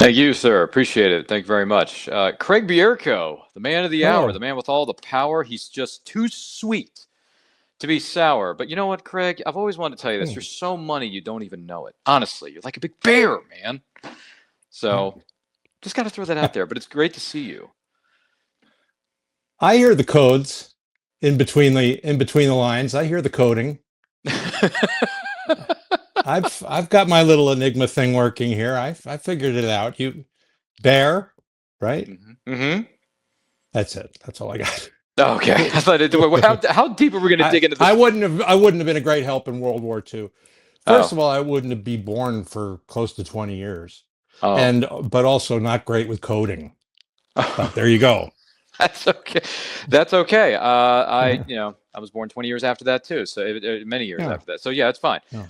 Thank you, sir. Appreciate it. Thank you very much. Craig Bierko, the man of the hour, the Hello. man with all the power. He's just too sweet to be sour. But you know what, Craig? I've always wanted to tell you this. You're Hmm. so money you don't even know it. Honestly, you're like a big bear, man. So just got to throw that out there. But it's great to see you. I hear the codes in between the lines. I hear the coding. I've got my little enigma thing working here. I figured it out. You bear, right? Mm-hmm. That's it. That's all I got. Okay. I thought how deep are we going to I, dig into I this? wouldn't have been a great help in World War II. First Oh. of all, I wouldn't have been born for close to 20 years. Oh. But also not great with coding. But there you go. That's okay. That's okay. Yeah. I was born 20 years after that too. So many years Yeah. after that. So yeah, it's fine. Yeah.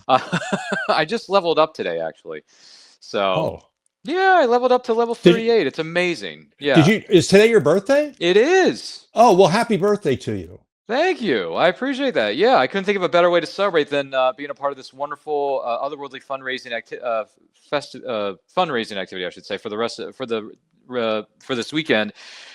I just leveled up today, actually. So Oh. yeah, I leveled up to level 38. It's amazing. Yeah, Is today your birthday? it is. Oh, well, happy birthday to you. Thank you. I appreciate that. Yeah, I couldn't think of a better way to celebrate than being a part of this wonderful otherworldly fundraising activity, I should say, for this weekend.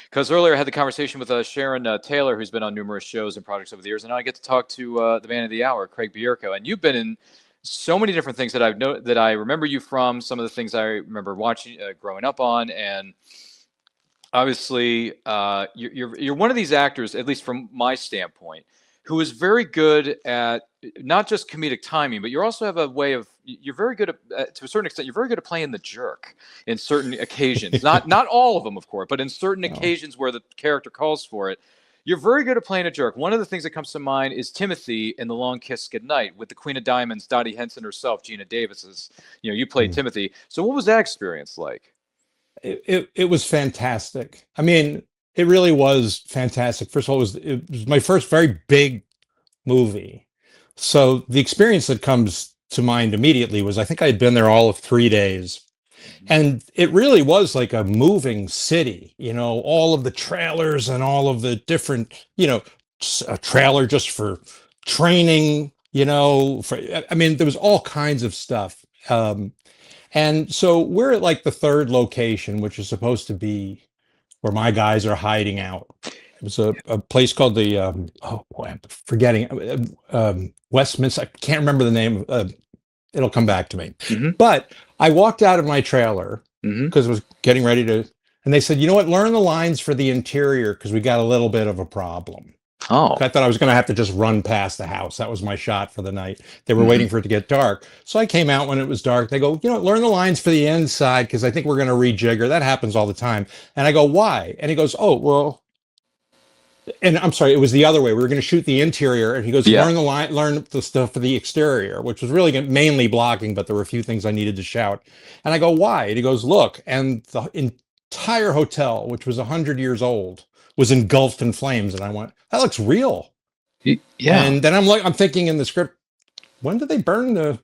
Because earlier I had the conversation with Sharon Taylor, who's been on numerous shows and projects over the years, and now I get to talk to the man of the hour, Craig Bierko. And you've been in so many different things that I remember you from. Some of the things I remember watching, growing up on, and obviously, you're one of these actors, at least from my standpoint, who is very good at not just comedic timing, but you also have a way of you're very good at to a certain extent. You're very good at playing the jerk in certain occasions. Not all of them, of course, but in certain occasions where the character calls for it. You're very good at playing a jerk. One of the things that comes to mind is Timothy in the Long Kiss Goodnight with the Queen of Diamonds, Dottie Henson herself, Gina Davis's. You played Timothy. So what was that experience like? It was fantastic. I mean, it really was fantastic. First of all, it was my first very big movie. So the experience that comes to mind immediately was I think I had been there all of 3 days. And it really was like a moving city, all of the trailers and all of the different, a trailer just for training, I mean, there was all kinds of stuff. And so we're at like the third location, which is supposed to be where my guys are hiding out. It was a place called oh boy, I'm forgetting, Westminster. I can't remember the name. It'll come back to me. Mm-hmm. But I walked out of my trailer Mm-hmm. because I was getting ready to, and they said, you know what, learn the lines for the interior because we got a little bit of a problem. Oh. I thought I was going to have to just run past the house. That was my shot for the night. They were waiting for it to get dark. So I came out when it was dark. They go, learn the lines for the inside because I think we're going to rejigger. That happens all the time. And I go, why? And he goes, oh, well, and I'm sorry, it was the other way. We were going to shoot the interior. And he goes, Yeah. learn the stuff for the exterior, which was really mainly blocking, but there were a few things I needed to shout. And I go, why? And he goes, look, and the entire hotel, which was 100 years old, was engulfed in flames. And I went, that looks real. Yeah. And then I'm thinking in the script, when did they burn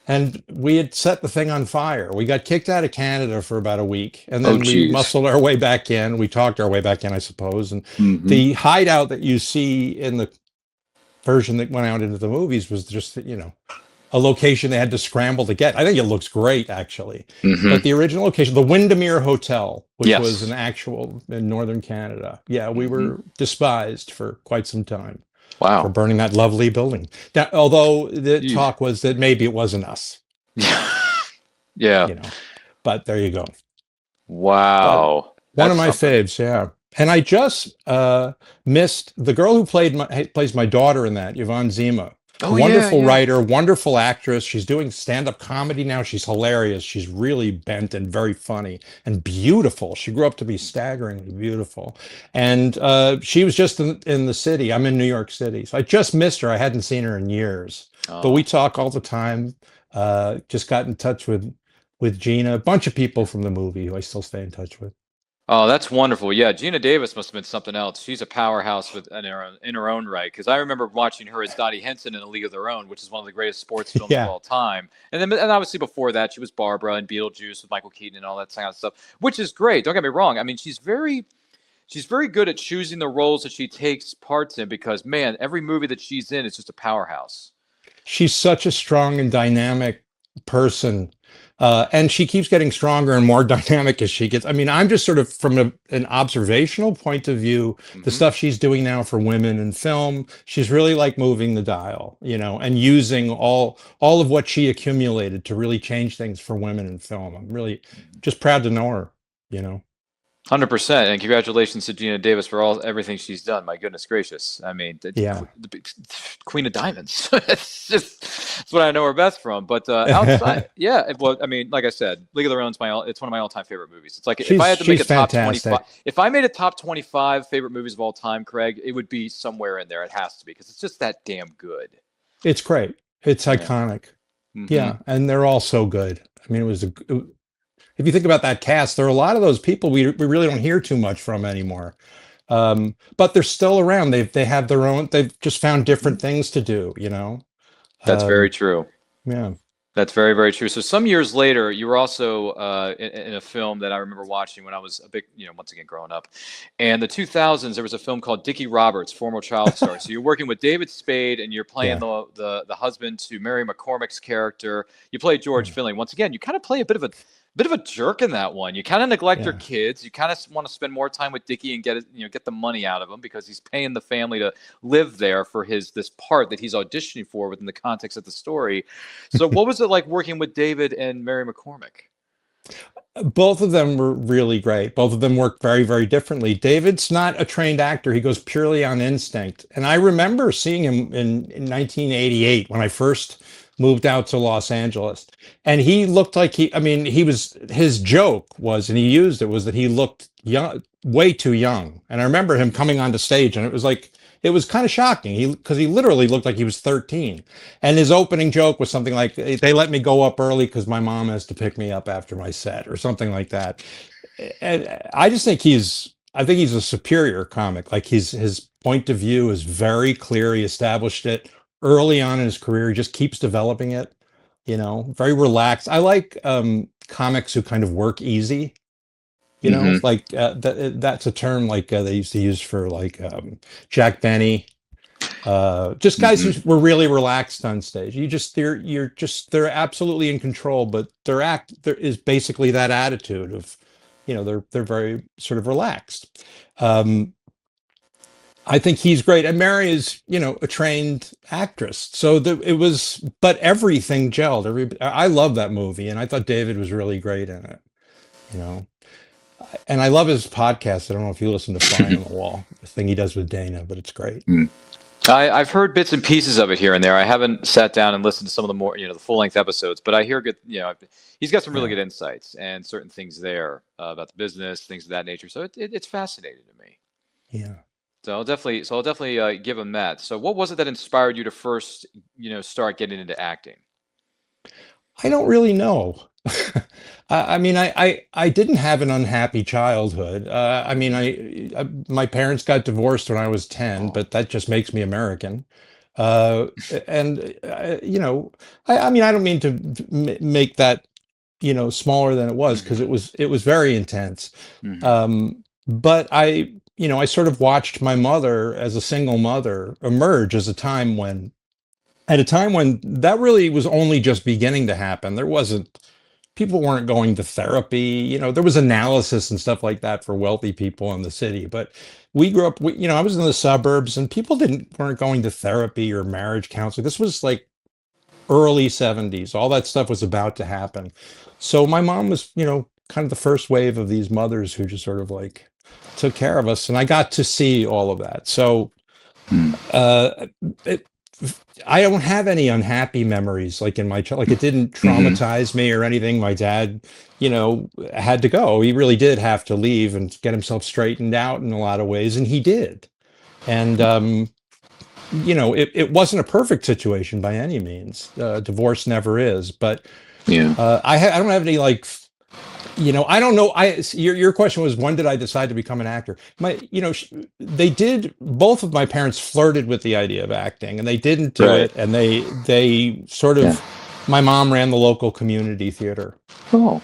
and we had set the thing on fire. We got kicked out of Canada for about a week. And then we muscled our way back in. We talked our way back in, I suppose. And the hideout that you see in the version that went out into the movies was just, a location they had to scramble to get. I think it looks great, actually. But the original location, the Windermere Hotel, which was an actual in northern Canada. Yeah, we were despised for quite some time. Wow. For burning that lovely building. Now, although the talk was that maybe it wasn't us. Yeah. But there you go. Wow. One of my faves, yeah. And I just missed the girl who plays my daughter in that, Yvonne Zima. Wonderful writer, wonderful actress. She's doing stand-up comedy now. She's hilarious. She's really bent and very funny and beautiful. She grew up to be staggeringly beautiful. And she was just in the city. I'm in New York City. So I just missed her. I hadn't seen her in years. But we talk all the time. Just got in touch with Gina, a bunch of people from the movie who I still stay in touch with. Oh, that's wonderful. Yeah, Gina Davis must have been something else. She's a powerhouse in her own right. Because I remember watching her as Dottie Henson in A League of Their Own, which is one of the greatest sports films of all time. And obviously before that, she was Barbara in Beetlejuice with Michael Keaton and all that kind of stuff, which is great. Don't get me wrong. I mean, she's very good at choosing the roles that she takes parts in. Because man, every movie that she's in is just a powerhouse. She's such a strong and dynamic person. And she keeps getting stronger and more dynamic as she gets. I mean, I'm just sort of from an observational point of view, the stuff she's doing now for women in film, she's really like moving the dial, and using all of what she accumulated to really change things for women in film. I'm really just proud to know her. 100%, and congratulations to Gina Davis for everything she's done. My goodness gracious! I mean, Yeah. the Queen of Diamonds. It's what I know her best from. But outside, yeah. Well, I mean, like I said, League of Their Own it's one of my all-time favorite movies. It's like if I had to make a top 25, if I made a top 25 favorite movies of all time, Craig, it would be somewhere in there. It has to be because it's just that damn good. It's great. It's iconic. Yeah, and they're all so good. I mean, if you think about that cast, there are a lot of those people we really don't hear too much from anymore. But they're still around. They have their own. They've just found different things to do. That's very true. Yeah, that's very, very true. So some years later, you were also in a film that I remember watching when I was a big, once again growing up. And the 2000s, there was a film called Dickie Roberts, Former Child Star. So you're working with David Spade, and you're playing the husband to Mary McCormick's character. You play George Finley. Once again, you kind of play a bit of a jerk in that one. You kind of neglect your kids. You kind of want to spend more time with Dickie and get the money out of him because he's paying the family to live there for this part that he's auditioning for within the context of the story. So what was it like working with David and Mary McCormick? Both of them were really great. Both of them worked very, very differently. David's not a trained actor. He goes purely on instinct. And I remember seeing him in 1988 when I first moved out to Los Angeles. And he looked like his joke was, and he used it, was that he looked young, way too young. And I remember him coming onto stage and it was kind of shocking because he literally looked like he was 13. And his opening joke was something like, they let me go up early because my mom has to pick me up after my set or something like that. And I just think he's a superior comic. Like his point of view is very clear. He established it early on in his career. He just keeps developing it, very relaxed. I like comics who kind of work easy, like that's a term like they used to use for like Jack Benny, just guys who were really relaxed on stage. They're absolutely in control, but there is basically that attitude of, they're very sort of relaxed. I think he's great. And Mary is, a trained actress. So but everything gelled. I love that movie. And I thought David was really great in it, And I love his podcast. I don't know if you listen to Fly on the Wall, the thing he does with Dana, but it's great. I've heard bits and pieces of it here and there. I haven't sat down and listened to some of the more, the full length episodes, but I hear good, he's got some really good insights and certain things there about the business, things of that nature. So it's fascinating to me. Yeah. So I'll definitely give him that. So what was it that inspired you to first, start getting into acting? I don't really know. I didn't have an unhappy childhood. My parents got divorced when I was 10, but that just makes me American. I don't mean to make that, smaller than it was, because it was very intense. But I sort of watched my mother as a single mother emerge at a time when that really was only just beginning to happen. People weren't going to therapy. There was analysis and stuff like that for wealthy people in the city. But we grew up, I was in the suburbs and people weren't going to therapy or marriage counseling. This was like early 70s. All that stuff was about to happen. So my mom was, kind of the first wave of these mothers who just sort of like took care of us. And I got to see all of that. So I don't have any unhappy memories like in my child. Like it didn't traumatize me or anything. My dad, had to go. He really did have to leave and get himself straightened out in a lot of ways. And he did. And, it wasn't a perfect situation by any means. Divorce never is. But I don't have any like, I don't know. Your question was, when did I decide to become an actor? Both of my parents flirted with the idea of acting and they didn't do it. And they sort of, my mom ran the local community theater. Oh,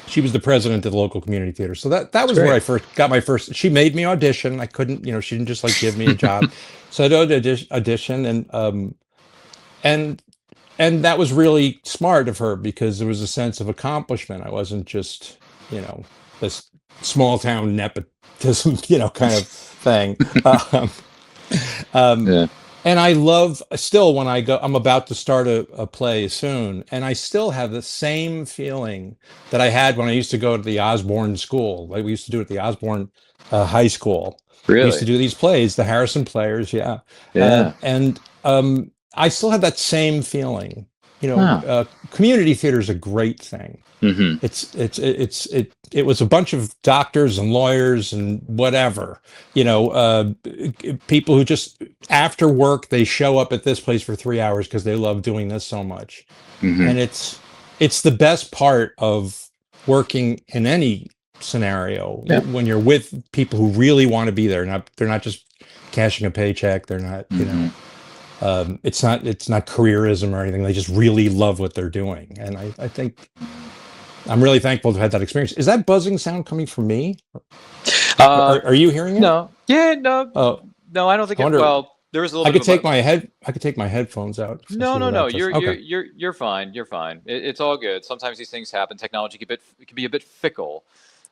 she was the president of the local community theater. So that was where I first got my first, she made me audition. I couldn't, she didn't just like give me a job. So I did audition and and that was really smart of her because there was a sense of accomplishment. I wasn't just, this small town nepotism, kind of thing. Um, um, Yeah. and I love still when I'm about to start a play soon, and I still have the same feeling that I had when I used to go to the Osborne School. Like we used to do at the Osborne High School. We used to Really? do these plays, the Harrison Players, yeah. Yeah. And I still have that same feeling. Wow. Community theater is a great thing. Mm-hmm. It was a bunch of doctors and lawyers and whatever, people who just after work they show up at this place for 3 hours because they love doing this so much. Mm-hmm. And it's the best part of working in any scenario when you're with people who really want to be there. They're not just cashing a paycheck. They're not, it's not careerism or anything. They just really love what they're doing. And I think I'm really thankful to have had that experience. Is that buzzing sound coming from me? Are you hearing it? No. Yeah, no. No, I don't think well, there was a little I could take my headphones out. No. You're fine. You're fine. It's all good. Sometimes these things happen. Technology can be a bit fickle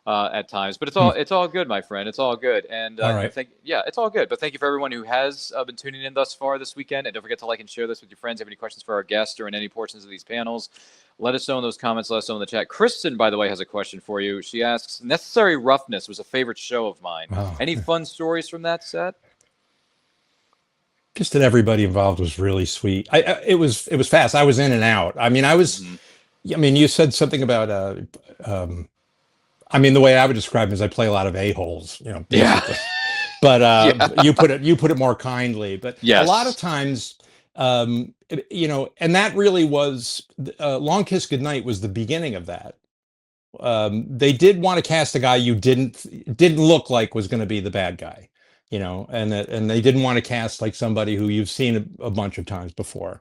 at times, but it's all good, my friend. It's all good. And all right. it's all good. But thank you for everyone who has been tuning in thus far this weekend. And don't forget to like and share this with your friends. If you have any questions for our guests or in any portions of these panels, let us know in those comments. Let us know in the chat. Kristen, by the way, has a question for you. She asks, Necessary Roughness was a favorite show of mine. Oh. Any fun stories from that set? Just that everybody involved was really sweet. It was fast. I was in and out. I mean, you said something about, the way I would describe it is I play a lot of a-holes, basically. Yeah. But you put it more kindly. But yes. A lot of times, and that really was Long Kiss Goodnight was the beginning of that. They did want to cast a guy you didn't look like was going to be the bad guy, and they didn't want to cast like somebody who you've seen a bunch of times before.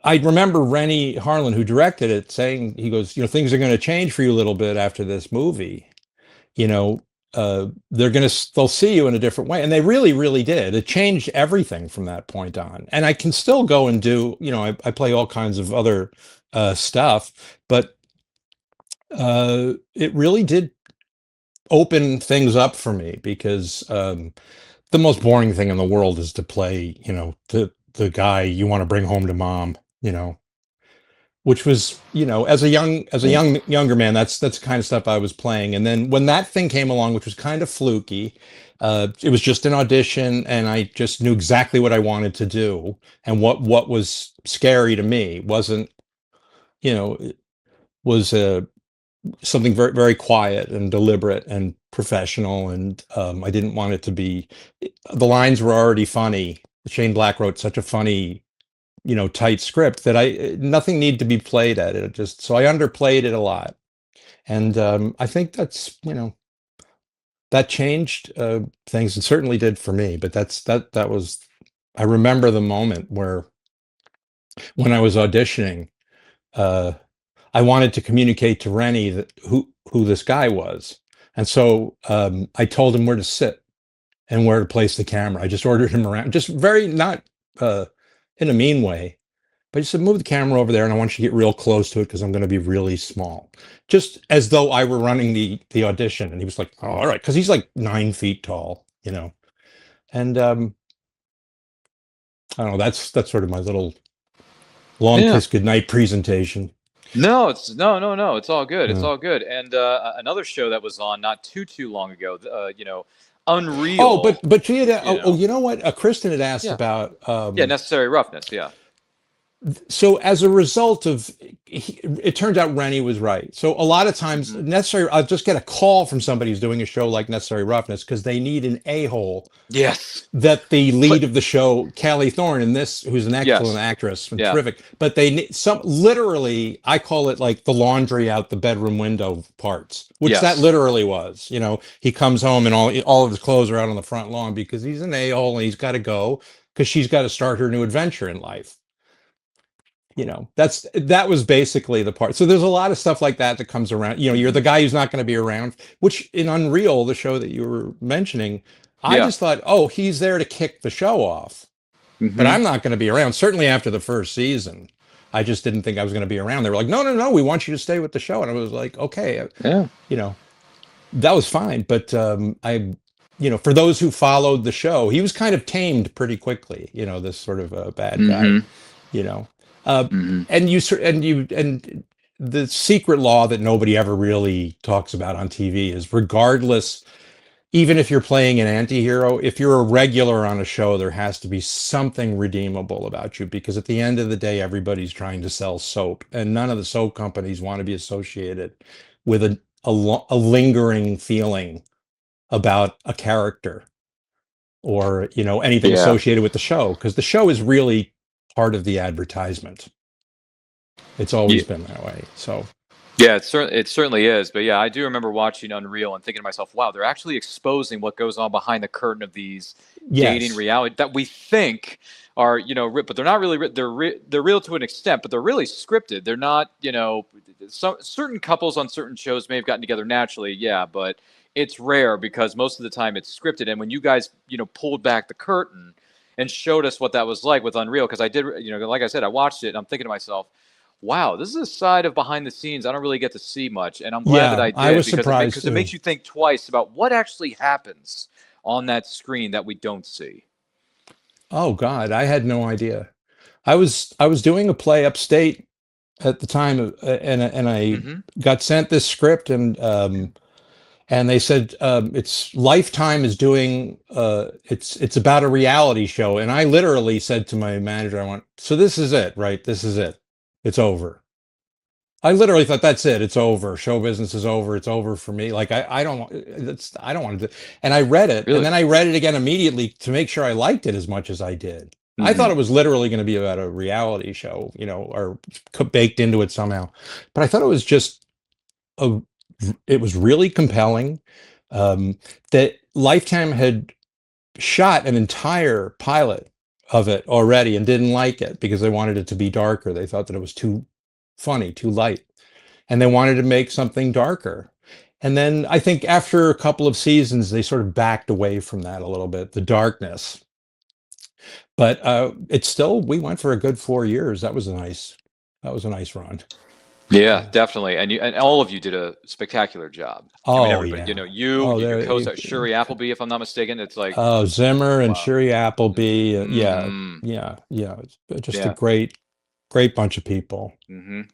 I remember Rennie Harlan, who directed it, saying, he goes, things are going to change for you a little bit after this movie. They'll see you in a different way. And they really, really did. It changed everything from that point on. And I can still go and do, I play all kinds of other stuff, but it really did open things up for me because the most boring thing in the world is to play, the guy you want to bring home to mom, which was, as a younger man, that's the kind of stuff I was playing. And then when that thing came along, which was kind of fluky, it was just an audition and I just knew exactly what I wanted to do. And what was scary to me wasn't, was something very, very quiet and deliberate and professional. And I didn't want it to be, the lines were already funny. Shane Black wrote such a funny, tight script that nothing needed to be played at it. So I underplayed it a lot. And I think that's, that changed things. It certainly did for me, but that was, I remember the moment when I was auditioning, I wanted to communicate to Rennie who this guy was. And so I told him where to sit and where to place the camera. I just ordered him around, just very not in a mean way, but he said, move the camera over there and I want you to get real close to it because I'm going to be really small. Just as though I were running the audition. And he was like, oh, all right. Because he's like 9 feet tall, And I don't know, that's sort of my little Long Kiss Goodnight presentation. No, it's no. It's all good. It's all good. And another show that was on not too long ago, Unreal. Oh, but she had. You know what? Kristen had asked about. Necessary Roughness. Yeah. So as a result of, it turned out Rennie was right. So a lot of times, I'll just get a call from somebody who's doing a show like Necessary Roughness because they need an a-hole. Yes. That the lead of the show, Callie Thorne, who's an excellent actress and terrific, but they need literally, I call it like the laundry out the bedroom window parts, which that literally was. He comes home and all of his clothes are out on the front lawn because he's an a-hole and he's got to go because she's got to start her new adventure in life. That was basically the part. So there's a lot of stuff like that comes around. You're the guy who's not going to be around, which in Unreal, the show that you were mentioning, I Yeah. just thought, oh, he's there to kick the show off, but Hmm. I'm not going to be around. Certainly after the first season, I just didn't think I was going to be around. They were like, no, no, no, we want you to stay with the show. And I was like, okay, Yeah. you know, that was fine. But for those who followed the show, he was kind of tamed pretty quickly, this sort of a bad guy, Hmm. you know. Uh, Hmm. and the secret law that nobody ever really talks about on TV is regardless, even if you're playing an anti-hero, if you're a regular on a show, there has to be something redeemable about you, because at the end of the day, everybody's trying to sell soap, and none of the soap companies want to be associated with a lingering feeling about a character, or anything Yeah. associated with the show, because the show is really part of the advertisement. It's always Yeah. been that way. So Yeah, it certainly is. But yeah, I do remember watching Unreal and thinking to myself, wow, they're actually exposing what goes on behind the curtain of these dating yes, reality that we think are, but they're not really, they're real to an extent, but they're really scripted. They're not, some certain couples on certain shows may have gotten together naturally. Yeah, but it's rare because most of the time it's scripted. And when you guys, pulled back the curtain and showed us what that was like with Unreal, because I did, like I said, I watched it and I'm thinking to myself, wow, this is a side of behind the scenes I don't really get to see much, and I'm glad that yeah, I I did was because surprised it too. makes you think twice about what actually happens on that screen that we don't see. Oh God, I had no idea. I was doing a play upstate at the time, and I Hmm. got sent this script, and they said, it's Lifetime is doing, it's about a reality show, and I literally said to my manager, I went, so this is it, right? This is it. It's over. I literally thought, that's it. It's over. Show business is over. It's over for me. Like, I don't want to do. And I read it, and Really? then I read it again immediately to make sure I liked it as much as I did. I thought Hmm. it was literally going to be about a reality show, or baked into it somehow. But I thought a, it was really compelling. That Lifetime had shot an entire pilot of it already and didn't like it because they wanted it to be darker. They thought that it was too funny, too light, and they wanted to make something darker. And then I think after a couple of seasons, they sort of backed away from that a little bit, the darkness. But it's still, we went for a good 4 years. That was a nice run. Yeah, Yeah. definitely. And all of you did a spectacular job. I mean, Oh everybody, yeah. you, Oh, your there. co-star Shuri Appleby, if I'm not mistaken, it's like, Oh, Zimmer and wow. Shiri Appleby. Yeah, Hmm. yeah, yeah. It's just a Yeah. great, great bunch of people.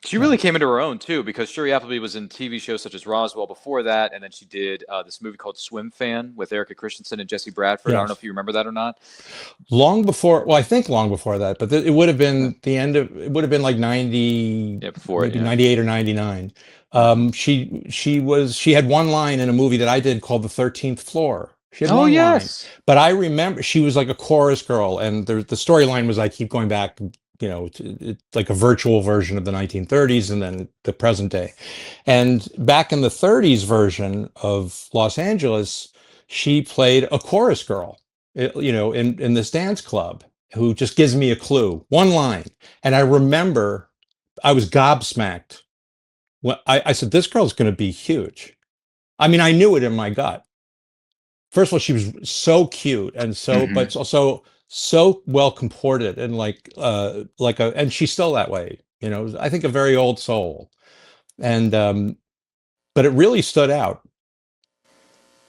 She Yeah. really came into her own too, because Shuri Appleby was in TV shows such as Roswell before that, and then she did this movie called Swim Fan with Erica Christensen and Jesse Bradford. I don't know Yes. if you remember that or not. Long before, well, I think long before that, but it would have Yeah, been it would have been like 90, yeah, before it. maybe Yeah. 98 or 99. Hmm. She had one line in a movie that I did called The 13th Floor. She had Oh one line, yes. but I remember she was like a chorus girl, and the storyline was I keep going back, like a virtual version of the 1930s and then the present day. And back in the 30s version of Los Angeles, she played a chorus girl, in this dance club, who just gives me a clue, one line. And I remember I was gobsmacked when I said, this girl's going to be huge. I mean, I knew it in my gut. First of all, she was so cute and Hmm. but also so well comported, and and she's still that way. I think a very old soul. And but it really stood out.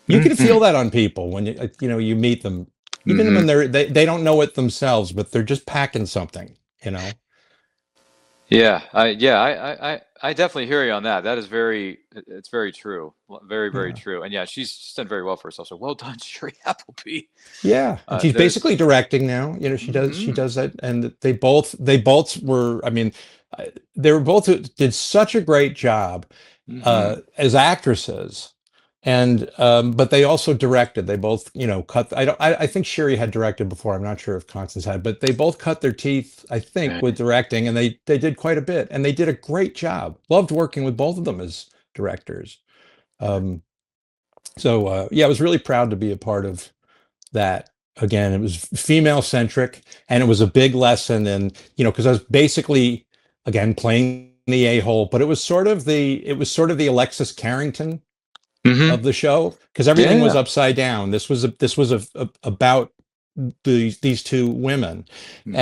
You can Hmm. feel that on people when you meet them, even Hmm. when they don't know it themselves, but they're just packing something. You know. I definitely hear you on that. That is it's very true. Very, very Yeah. true. And yeah, she's done very well for herself. So well done, Shuri Appleby. Yeah, and she's There's. basically directing now. She Hmm. does that, and they both were. I mean, they were both who did such a great job Hmm. as actresses, and but they also directed. They both, cut. I don't. I think Sherry had directed before. I'm not sure if Constance had, but they both cut their teeth, I think, with directing, and they did quite a bit, and they did a great job. Loved working with both of them as directors. Um, so yeah, I was really proud to be a part of that. Again, it was female centric, and it was a big lesson. And because I was basically, again, playing the a-hole, but it was sort of the Alexis Carrington Hmm. of the show, because everything was Yeah. upside down. About these two women Hmm.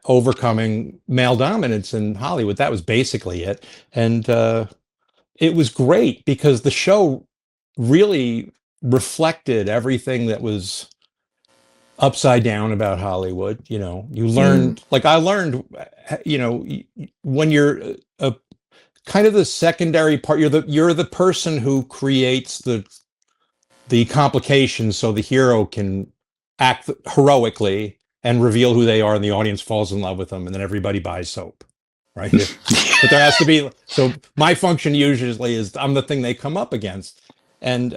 overcoming male dominance in Hollywood. That was basically it, and it was great because the show really reflected everything that was upside down about Hollywood. You know, you Mm. learned, like I learned, when you're a kind of the secondary part, you're the person who creates the complications so the hero can act heroically and reveal who they are, and the audience falls in love with them, and then everybody buys soap, right? But there has to be, so my function usually is I'm the thing they come up against, and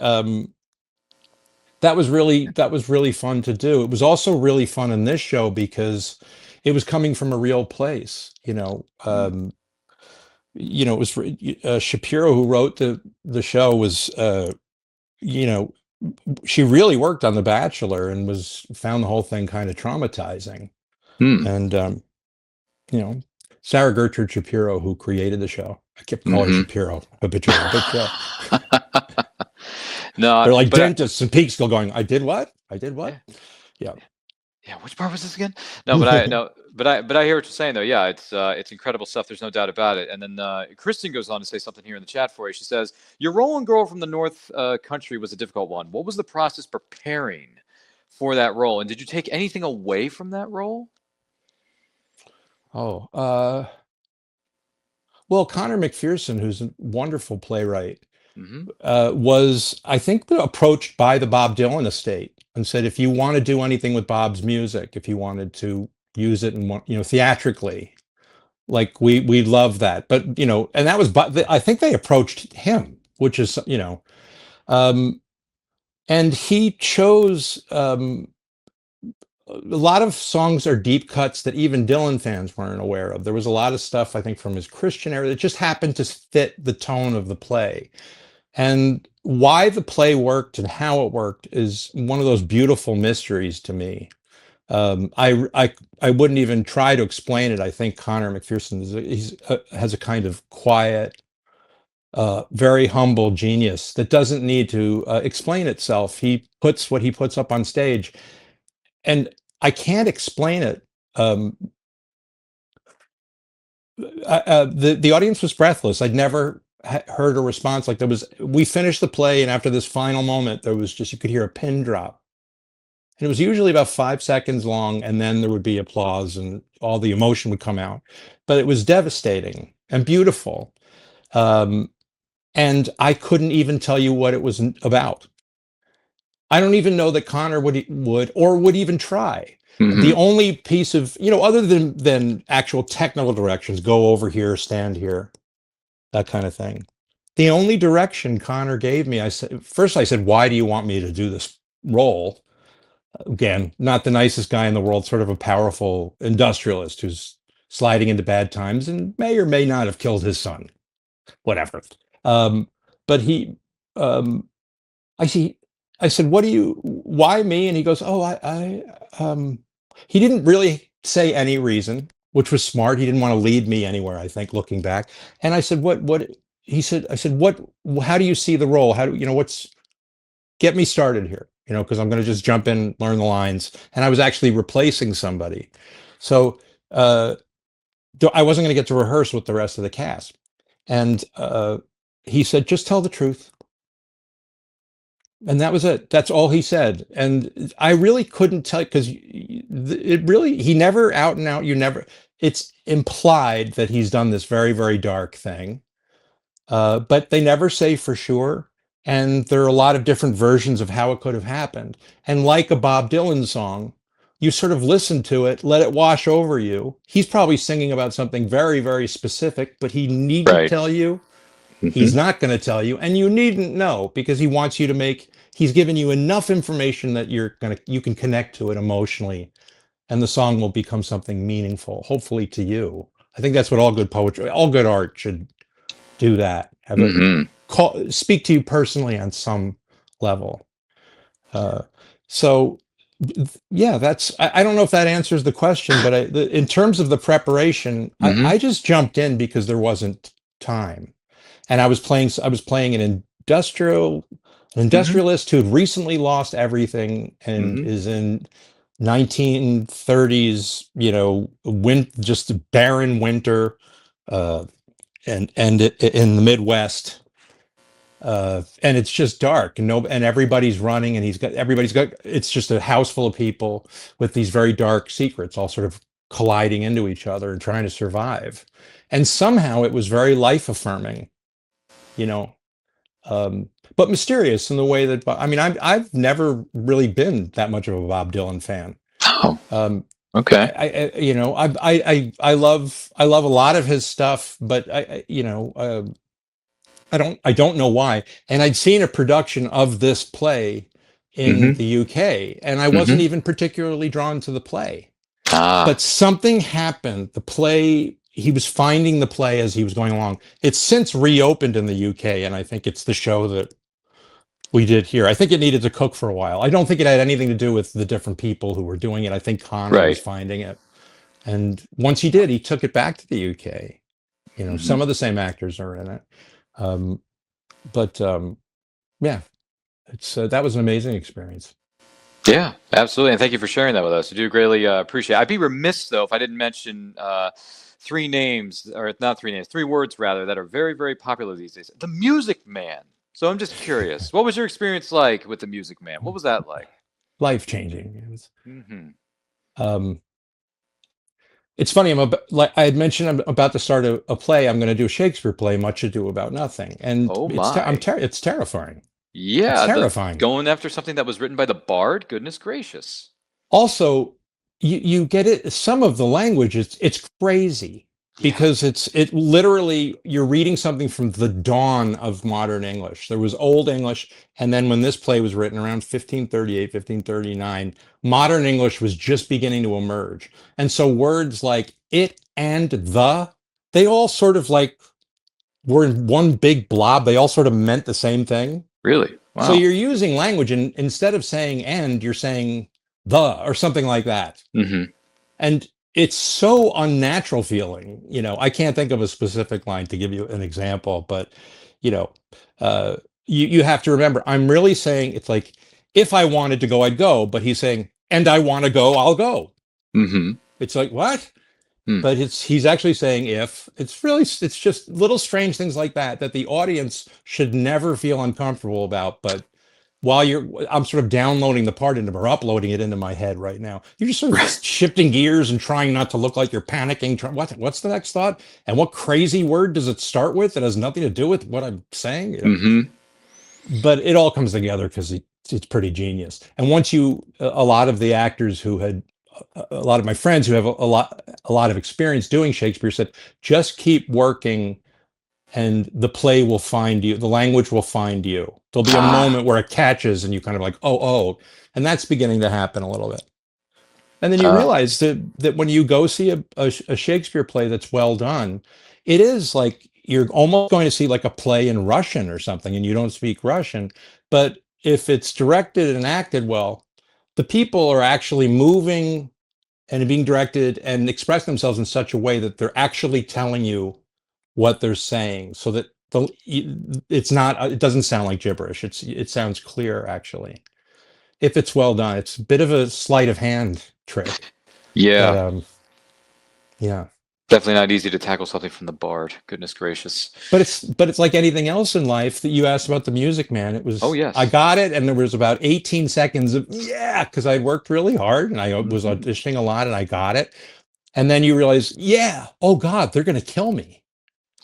that was really fun to do. It was also really fun in this show because it was coming from a real place, it was Shapiro, who wrote the show, was you know she really worked on The Bachelor and found the whole thing kind of traumatizing. Mm. And you know, Sarah Gertrude Shapiro, who created the show, I kept calling her Hmm. Shapiro habitually, but No, they're like but dentists in Peekskill going, I did what? I did what? yeah, Yeah. yeah. Which part was this again? No, but I no, but I hear what you're saying though. Yeah, it's incredible stuff. There's no doubt about it. And then Kristen goes on to say something here in the chat for you. She says, "Your role in Girl from the North Country was a difficult one. What was the process preparing for that role? And did you take anything away from that role?" Oh, well, Connor McPherson, who's a wonderful playwright, Hmm. was, I think, approached by the Bob Dylan estate and said, if you want to do anything with Bob's music, if you wanted to use it and theatrically, like we love that. But and that was, I think they approached him, which is, um, and he chose. A lot of songs are deep cuts that even Dylan fans weren't aware of. There was a lot of stuff, I think, from his Christian era that just happened to fit the tone of the play. And why the play worked and how it worked is one of those beautiful mysteries to me. I wouldn't even try to explain it. I think Connor McPherson has a kind of quiet, very humble genius that doesn't need to explain itself. He puts what he puts up on stage, and I can't explain it. Um, the audience was breathless. I'd never heard a response like there was. We finished the play, and after this final moment, there was just, you could hear a pin drop, and it was usually about 5 seconds long, and then there would be applause and all the emotion would come out. But it was devastating and beautiful, um, and I couldn't even tell you what it was about. I don't even know that Connor would even try. The Hmm. only piece of, other than actual technical directions, go over here, stand here, that kind of thing. The only direction Connor gave me, I said, why do you want me to do this role? Again, not the nicest guy in the world, sort of a powerful industrialist who's sliding into bad times and may or may not have killed his son, whatever. Um, but um, I see. I said, why me? And he goes, oh, he didn't really say any reason, which was smart. He didn't want to lead me anywhere, I think, looking back. And I said, I said, how do you see the role? Get me started here, because I'm going to just jump in, learn the lines. And I was actually replacing somebody. So, I wasn't going to get to rehearse with the rest of the cast. And, he said, just tell the truth. And that was it. That's all he said. And I really couldn't tell, because he never out and out, it's implied that he's done this very, very dark thing. But they never say for sure. And there are a lot of different versions of how it could have happened. And like a Bob Dylan song, you sort of listen to it, let it wash over you. He's probably singing about something very, very specific, but he needn't Right. tell you. Hmm. He's not going to tell you, and you needn't know, because he's given you enough information that you can connect to it emotionally, and the song will become something meaningful, hopefully to you. I think that's what all good poetry, all good art should do, that have it Hmm. speak to you personally on some level. Uh, so yeah, I don't know if that answers the question, but in terms of the preparation, Hmm. I just jumped in because there wasn't time. And I was playing it in Mm-hmm. industrialist who'd recently lost everything and Mm-hmm. is in 1930s, just barren winter, uh, in the Midwest, and it's just dark, and and everybody's running, and everybody's got, it's just a house full of people with these very dark secrets all sort of colliding into each other and trying to survive. And somehow it was very life affirming, you know, um, but mysterious in the way that, I mean, I've never really been that much of a Bob Dylan fan. Oh, Um, okay. I love a lot of his stuff, but I don't know why. And I'd seen a production of this play in Mm-hmm. the UK, and I wasn't Mm-hmm. even particularly drawn to the play. Ah, But something happened. The play, he was finding the play as he was going along. It's since reopened in the UK, and I think it's the show that we did here. I think it needed to cook for a while. I don't think it had anything to do with the different people who were doing it. I think Connor was right. finding it. And once he did, he took it back to the UK. Mm-hmm. Some of the same actors are in it. Um, but yeah, it's that was an amazing experience. Yeah, absolutely. And thank you for sharing that with us. I do greatly appreciate it. I'd be remiss, though, if I didn't mention three names, or not three names, three words, rather, that are very, very popular these days. The Music Man. So I'm just curious, what was your experience like with the Music Man? What was that like? Life changing. Mm-hmm. Um, it's funny. Like I had mentioned, I'm about to start a play. I'm going to do a Shakespeare play, Much Ado About Nothing, and Oh, my. it's terrifying. It's Yeah, the terrifying. going after something that was written by the Bard? Goodness gracious. Also, you get it. Some of the language, it's crazy Yeah, because it literally, you're reading something from the dawn of modern English. There was Old English, and then when this play was written around 1538, 1539, modern English was just beginning to emerge. And so words like it and the, they all sort of like were in one big blob. They all sort of meant the same thing. really? So Wow. you're using language, and instead of saying and, you're saying the or something like that. Mm-hmm. And it's so unnatural feeling. I can't think of a specific line to give you an example, but you know, you have to remember, I'm really saying, it's like, if I wanted to go, I'd go, but he's saying, and I want to go, I'll go. Mm-hmm. It's like, what? Hmm. But he's actually saying, if. It's just little strange things like that the audience should never feel uncomfortable about. But while I'm sort of downloading the part into, or uploading it into my head right now, you're just sort of shifting gears and trying not to look like you're panicking. What's the next thought? And what crazy word does it start with that has nothing to do with what I'm saying? Mm-hmm. But it all comes together because it's pretty genius. And once a lot of the actors who had, a lot of my friends who have a lot of experience doing Shakespeare said, just keep working and the play will find you. The language will find you. There'll be a Ah. moment where it catches and you kind of like, oh, and that's beginning to happen a little bit. And then you Uh, realize that when you go see a Shakespeare play that's well done, it is like you're almost going to see like a play in Russian or something, and you don't speak Russian. But if it's directed and acted well, the people are actually moving and being directed and express themselves in such a way that they're actually telling you what they're saying, so that it's not, it doesn't sound like gibberish. It sounds clear, actually, if it's well done. It's a bit of a sleight of hand trick that yeah. yeah. Definitely not easy to tackle something from the Bard. Goodness gracious. But it's like anything else in life. That you asked about the Music Man, it Oh, was, I yes. got it, and there was about 18 seconds of, yeah, because I worked really hard and I was Mm-hmm. auditioning a lot and I got it. And then you realize, yeah, oh God, they're going to kill me.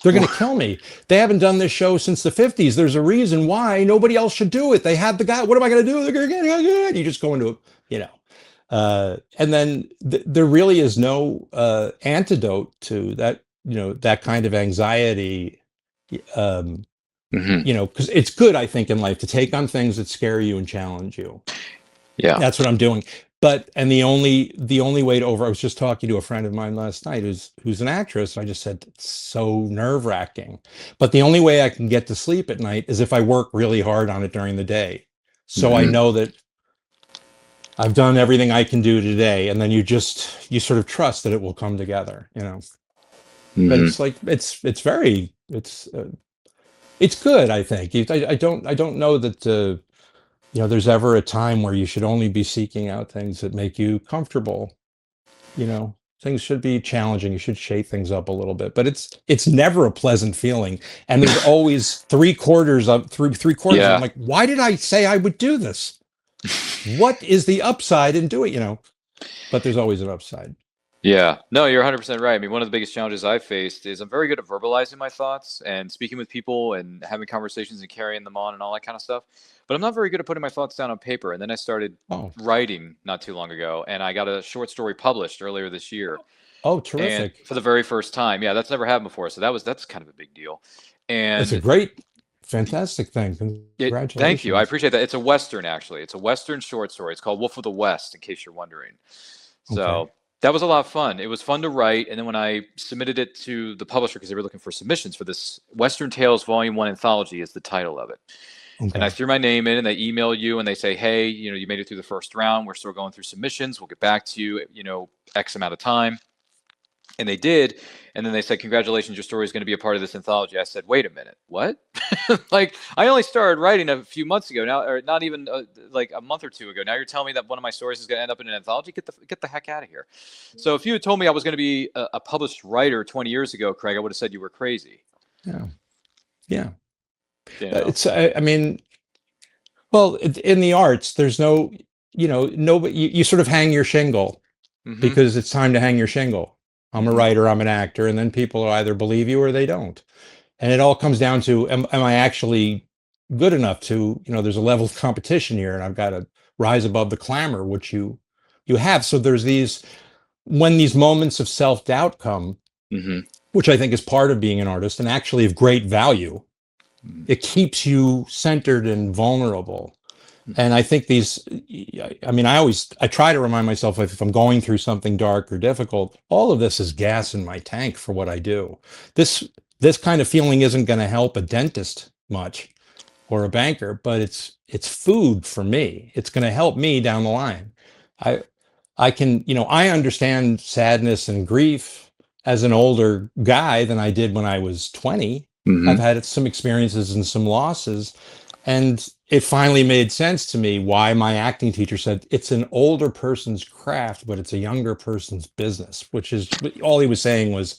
They're going to kill me. They haven't done this show since the 50s. There's a reason why nobody else should do it. They had the guy. What am I going to do? They're going to get it. You just go into, and then there really is no antidote to that, that kind of anxiety. Um, Mm-hmm. because it's good, I think, in life to take on things that scare you and challenge you. Yeah. That's what I'm doing. But and the only way to I was just talking to a friend of mine last night who's an actress. And I just said, it's so nerve wracking. But the only way I can get to sleep at night is if I work really hard on it during the day. So I Mm-hmm. know that I've done everything I can do today, and then you sort of trust that it will come together. But Mm-hmm. it's like it's it's good. I think I don't know that there's ever a time where you should only be seeking out things that make you comfortable. Things should be challenging. You should shake things up a little bit, but it's never a pleasant feeling. And there's always three quarters. I'm Yeah. like, why did I say I would do this? What is the upside in doing? But there's always an upside. Yeah, no, you're 100% right. I mean, one of the biggest challenges I've faced is I'm very good at verbalizing my thoughts and speaking with people and having conversations and carrying them on and all that kind of stuff. But I'm not very good at putting my thoughts down on paper. And then I started Oh, writing not too long ago, and I got a short story published earlier this year. oh, And terrific! for the very first time, yeah, that's never happened before. So that's kind of a big deal. It's a And great, fantastic thing. thank you. I Congratulations. appreciate that. It's a Western, actually. It's a Western short story. It's called Wolf of the West, in case you're wondering. Okay. So that was a lot of fun. It was fun to write. And then when I submitted it to the publisher, because they were looking for submissions for this Western Tales Volume 1 anthology is the title of it. And I Okay. threw my name in and they email you and they say, hey, you made it through the first round. We're still going through submissions. We'll get back to you, X amount of time. And they did. And then they said, congratulations, your story is going to be a part of this anthology. I said, wait a minute, what? Like, I only started writing a few months ago now, or not even like a month or two ago. Now you're telling me that one of my stories is going to end up in an anthology? Get the heck out of here. So if you had told me I was going to be a published writer 20 years ago, Craig, I would have said you were crazy. Yeah. Yeah. You know? It's. I mean, well, in the arts, there's no. Nobody. You sort of hang your shingle Mm-hmm. because it's time to hang your shingle. I'm a Mm-hmm. writer. I'm an actor, and then people either believe you or they don't. And it all comes down to, am I actually good enough to, there's a level of competition here, and I've got to rise above the clamor, which you have. So there's when these moments of self-doubt come, Mm-hmm. which I think is part of being an artist and actually of great value, it keeps you centered and vulnerable. And I think I try to remind myself, if I'm going through something dark or difficult, all of this is gas in my tank for what I do. This kind of feeling isn't going to help a dentist much or a banker, but it's food for me. It's going to help me down the line. I I can, I understand sadness and grief as an older guy than I did when I was 20. Mm-hmm. I've had some experiences and some losses. And it finally made sense to me why my acting teacher said it's an older person's craft, but it's a younger person's business, which is all he was saying was,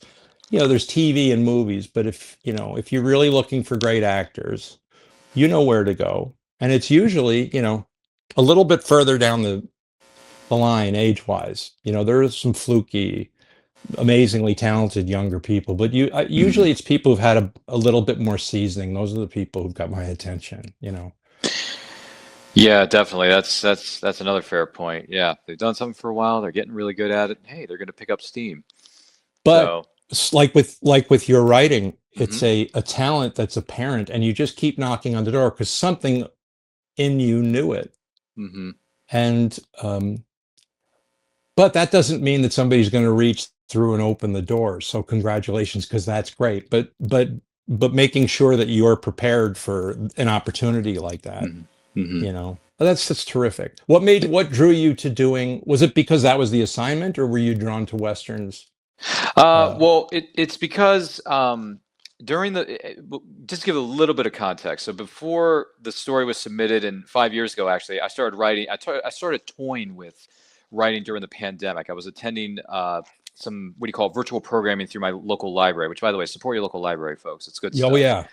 there's TV and movies, but if you're really looking for great actors, you know where to go. And it's usually, a little bit further down the line age-wise. There are some fluky, amazingly talented younger people, but usually it's people who've had a little bit more seasoning. Those are the people who've got my attention. Yeah, definitely. That's another fair point. Yeah, they've done something for a while. They're getting really good at it. Hey, they're going to pick up steam. But So, like with your writing, mm-hmm. it's a talent that's apparent, and you just keep knocking on the door because something in you knew it. Mm-hmm. And but that doesn't mean that somebody's going to reach through and open the door. So congratulations, because that's great. But making sure that you're prepared for an opportunity like that, Mm-hmm. Mm-hmm. that's terrific. What drew you to doing? Was it because that was the assignment, or were you drawn to westerns? Well, it's because during just to give a little bit of context. So before the story was submitted, and 5 years ago, actually, I started writing. I started toying with writing during the pandemic. I was attending some, what do you call it, virtual programming through my local library. Which, by the way, support your local library, folks. It's good Oh stuff. yeah,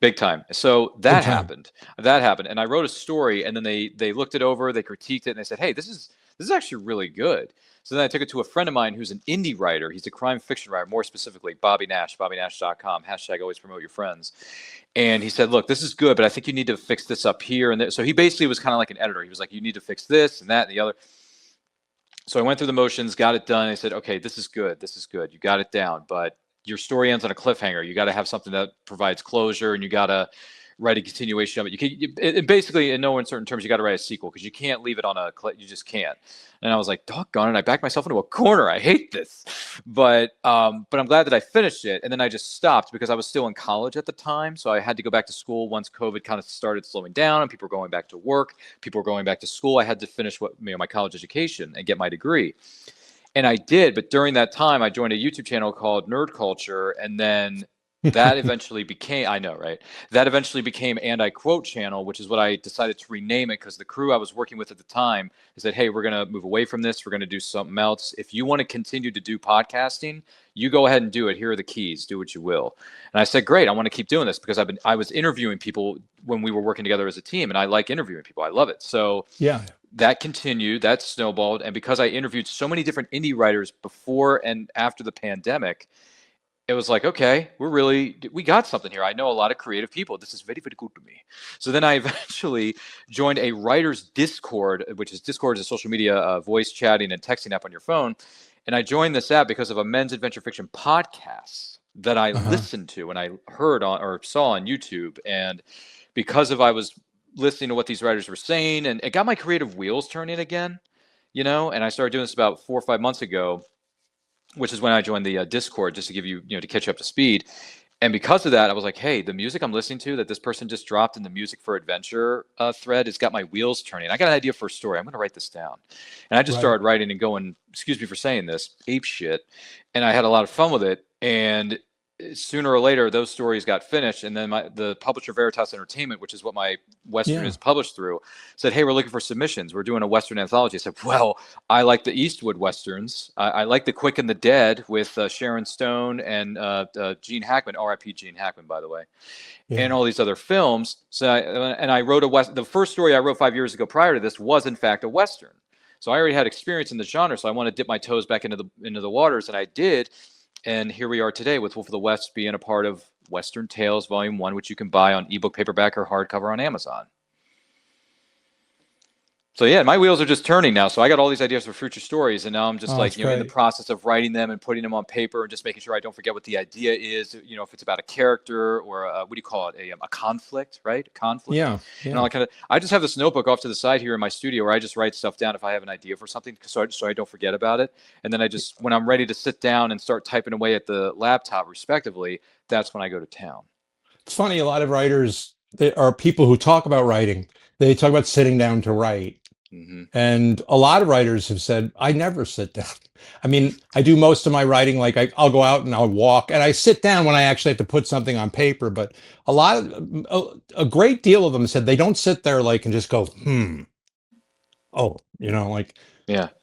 Big time. So big that time. happened. That happened, and I wrote a story, and then they looked it over, they critiqued it, and they said, "Hey, this is actually really good." So then I took it to a friend of mine who's an indie writer. He's a crime fiction writer, more specifically Bobby Nash, BobbyNash.com. Hashtag always promote your friends. And he said, "Look, this is good, but I think you need to fix this up here and there." So he basically was kind of like an editor. He was like, "You need to fix this and that and the other." So I went through the motions, got it done. I said, "Okay, this is good. This is good. You got it down, but your story ends on a cliffhanger. You got to have something that provides closure, and you got to write a continuation of it. Basically, in no uncertain terms, you got to write a sequel because you can't leave it on you just can't." And I was like, doggone it, I backed myself into a corner. I hate this, but I'm glad that I finished it. And then I just stopped because I was still in college at the time, so I had to go back to school once COVID kind of started slowing down and people were going back to work. People were going back to school. I had to finish my college education and get my degree. And I did, but during that time, I joined a YouTube channel called Nerd Culture, and then that eventually became, I know, right? That eventually became And I Quote Channel, which is what I decided to rename it, because the crew I was working with at the time said, hey, we're going to move away from this. We're going to do something else. If you want to continue to do podcasting, you go ahead and do it. Here are the keys. Do what you will. And I said, great. I want to keep doing this because I was interviewing people when we were working together as a team, and I like interviewing people. I love it. So Yeah. that continued, that snowballed. And because I interviewed so many different indie writers before and after the pandemic, it was like, okay, we got something here. I know a lot of creative people. This is very, very good to me. So then I eventually joined a writer's Discord, Discord is a social media voice chatting and texting app on your phone. And I joined this app because of a men's adventure fiction podcast that I listened to and I heard on or saw on YouTube. And because I was listening to what these writers were saying, and it got my creative wheels turning again, and I started doing this about 4 or 5 months ago, which is when I joined the Discord, just to give you, to catch you up to speed. And because of that, I was like, hey, the music I'm listening to that this person just dropped in the Music for Adventure thread has got my wheels turning. I got an idea for a story. I'm going to write this down. And I just started writing and going, excuse me for saying this, ape shit. And I had a lot of fun with it. And sooner or later, those stories got finished. And then the publisher Veritas Entertainment, which is what my Western is published through, said, hey, we're looking for submissions. We're doing a Western anthology. I said, well, I like the Eastwood Westerns. I like The Quick and the Dead with Sharon Stone and Gene Hackman, R.I.P. Gene Hackman, by the way, and all these other films. So I wrote the first story I wrote 5 years ago prior to this was, in fact, a Western. So I already had experience in the genre. So I want to dip my toes back into the waters, and I did. And here we are today with Wolf of the West being a part of Western Tales Volume 1, which you can buy on ebook, paperback, or hardcover on Amazon. So yeah, my wheels are just turning now. So I got all these ideas for future stories, and now I'm just in the process of writing them and putting them on paper and just making sure I don't forget what the idea is. If it's about a character or what do you call it? A conflict, right? A conflict. Yeah. And all that kind of. I just have this notebook off to the side here in my studio where I just write stuff down if I have an idea for something, so I don't forget about it. And then I just, when I'm ready to sit down and start typing away at the laptop, respectively, that's when I go to town. It's funny. A lot of writers, there are people who talk about writing. They talk about sitting down to write. And a lot of writers have said, I never sit down. I mean, I do most of my writing, like I'll go out and I'll walk, and I sit down when I actually have to put something on paper. But a great deal of them said they don't sit there like and just go, oh,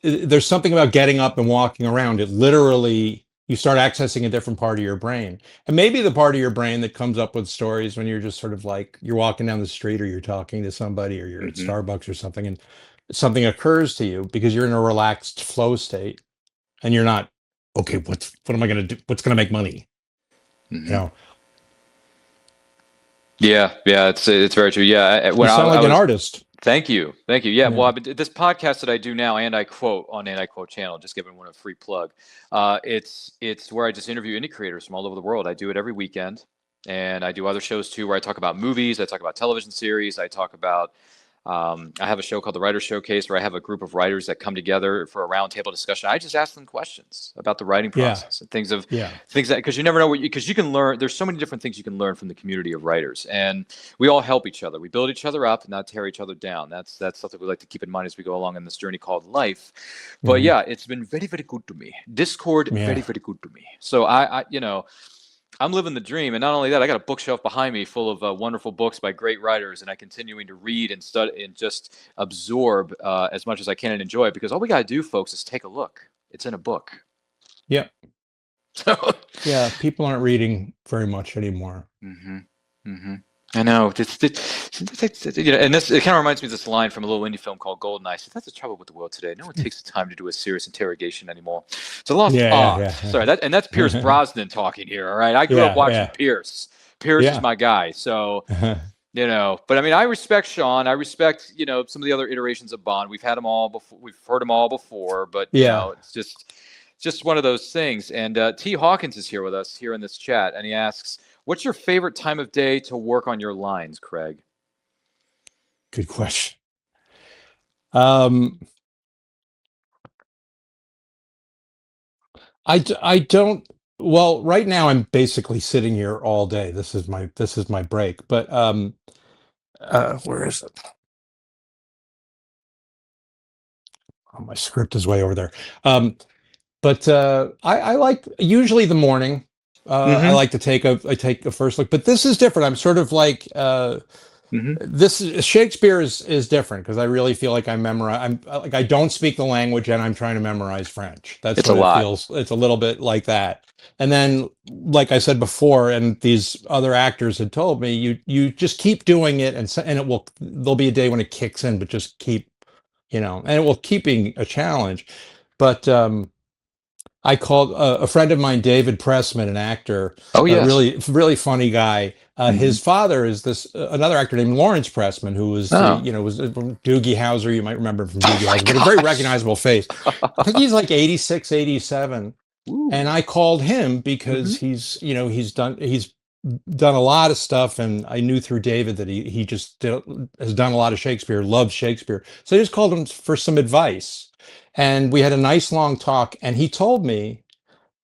there's something about getting up and walking around. It literally, you start accessing a different part of your brain. And maybe the part of your brain that comes up with stories when you're just sort of like, you're walking down the street or you're talking to somebody or you're at Starbucks or something, and something occurs to you because you're in a relaxed flow state and you're not, okay, what am I going to do? What's going to make money? Yeah, it's very true. Yeah. You sound like an artist. Thank you. Yeah. Well, this podcast that I do now, And I Quote on And I Quote channel, just giving one a free plug. It's where I just interview indie creators from all over the world. I do it every weekend, and I do other shows too, where I talk about movies, I talk about television series, I talk about. I have a show called The Writer Showcase where I have a group of writers that come together for a roundtable discussion. I just ask them questions about the writing process and things that, because you never know because you can learn. There's so many different things you can learn from the community of writers, and we all help each other. We build each other up and not tear each other down. That's something we like to keep in mind as we go along in this journey called life. But yeah, it's been very, very good to me. Discord, very, very good to me. So I'm living the dream. And not only that, I got a bookshelf behind me full of wonderful books by great writers, and I'm continuing to read and study and just absorb as much as I can and enjoy it, because all we got to do, folks, is take a look. It's in a book. Yep. Yeah, people aren't reading very much anymore. I know. And this it kind of reminds me of this line from a little indie film called Goldeneye. That's the trouble with the world today. No one takes the time to do a serious interrogation anymore. It's a lost art. Sorry, that's Pierce Brosnan talking here. All right, I grew up watching Pierce. Pierce is my guy. So, but I mean, I respect Sean. I respect some of the other iterations of Bond. We've had them all before. We've heard them all before. But it's just one of those things. And T. Hawkins is here with us here in this chat, and he asks, what's your favorite time of day to work on your lines, Craig? Good question. I don't. Well, right now I'm basically sitting here all day. This is my break. But where is it? Oh, my script is way over there. But I like usually the morning. I like to take a first look, but this is different. I'm sort of like this is Shakespeare is different because I really feel like I'm like I don't speak the language and I'm trying to memorize French. That's It's a what it lot. feels. It's a little bit like that. And then, like I said before, and these other actors had told me, you just keep doing it, and it will. There'll be a day when it kicks in, but just keep, and it will keep being a challenge. But I called a friend of mine, David Pressman, an actor, Oh a yes. really funny guy. Hmm. His father is this another actor named Lawrence Pressman, who was Oh. was from Doogie Howser. You might remember him from Oh Doogie my Howser, but a very gosh. recognizable face. I think he's like 86, 87. And Ooh. I called him Hmm. because he's done a lot of stuff, and I knew through David that he just has done a lot of Shakespeare, loves Shakespeare. So I just called him for some advice, and we had a nice long talk. And he told me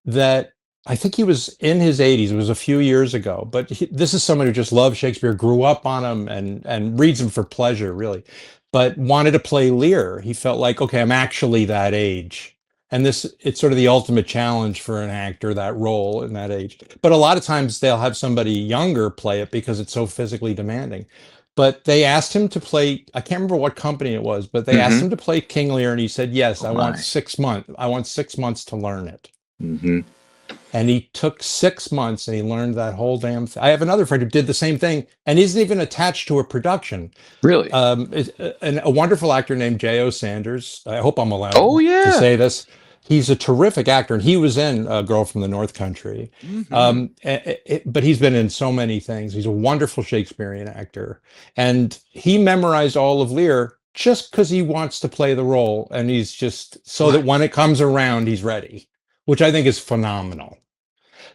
that I think he was in his 80s. It was a few years ago, but this is someone who just loves Shakespeare, grew up on him, and reads him for pleasure, really, but wanted to play Lear. He felt like, okay, I'm actually that age, and it's sort of the ultimate challenge for an actor, that role in that age. But a lot of times they'll have somebody younger play it because it's so physically demanding. But they asked him to play, I can't remember what company it was, but they asked Hmm. him to play King Lear, and he said, yes, Oh I want my. 6 months. I want 6 months to learn it. Hmm. And he took 6 months and he learned that whole damn thing. I have another friend who did the same thing and isn't even attached to a production. Really? A wonderful actor named J.O. Sanders. I hope I'm Oh allowed to yeah. say this. He's a terrific actor, and he was in A Girl from the North Country. Hmm. But he's been in so many things. He's a wonderful Shakespearean actor. And he memorized all of Lear just because he wants to play the role. And he's just so that What? when it comes around, he's ready, which I think is phenomenal.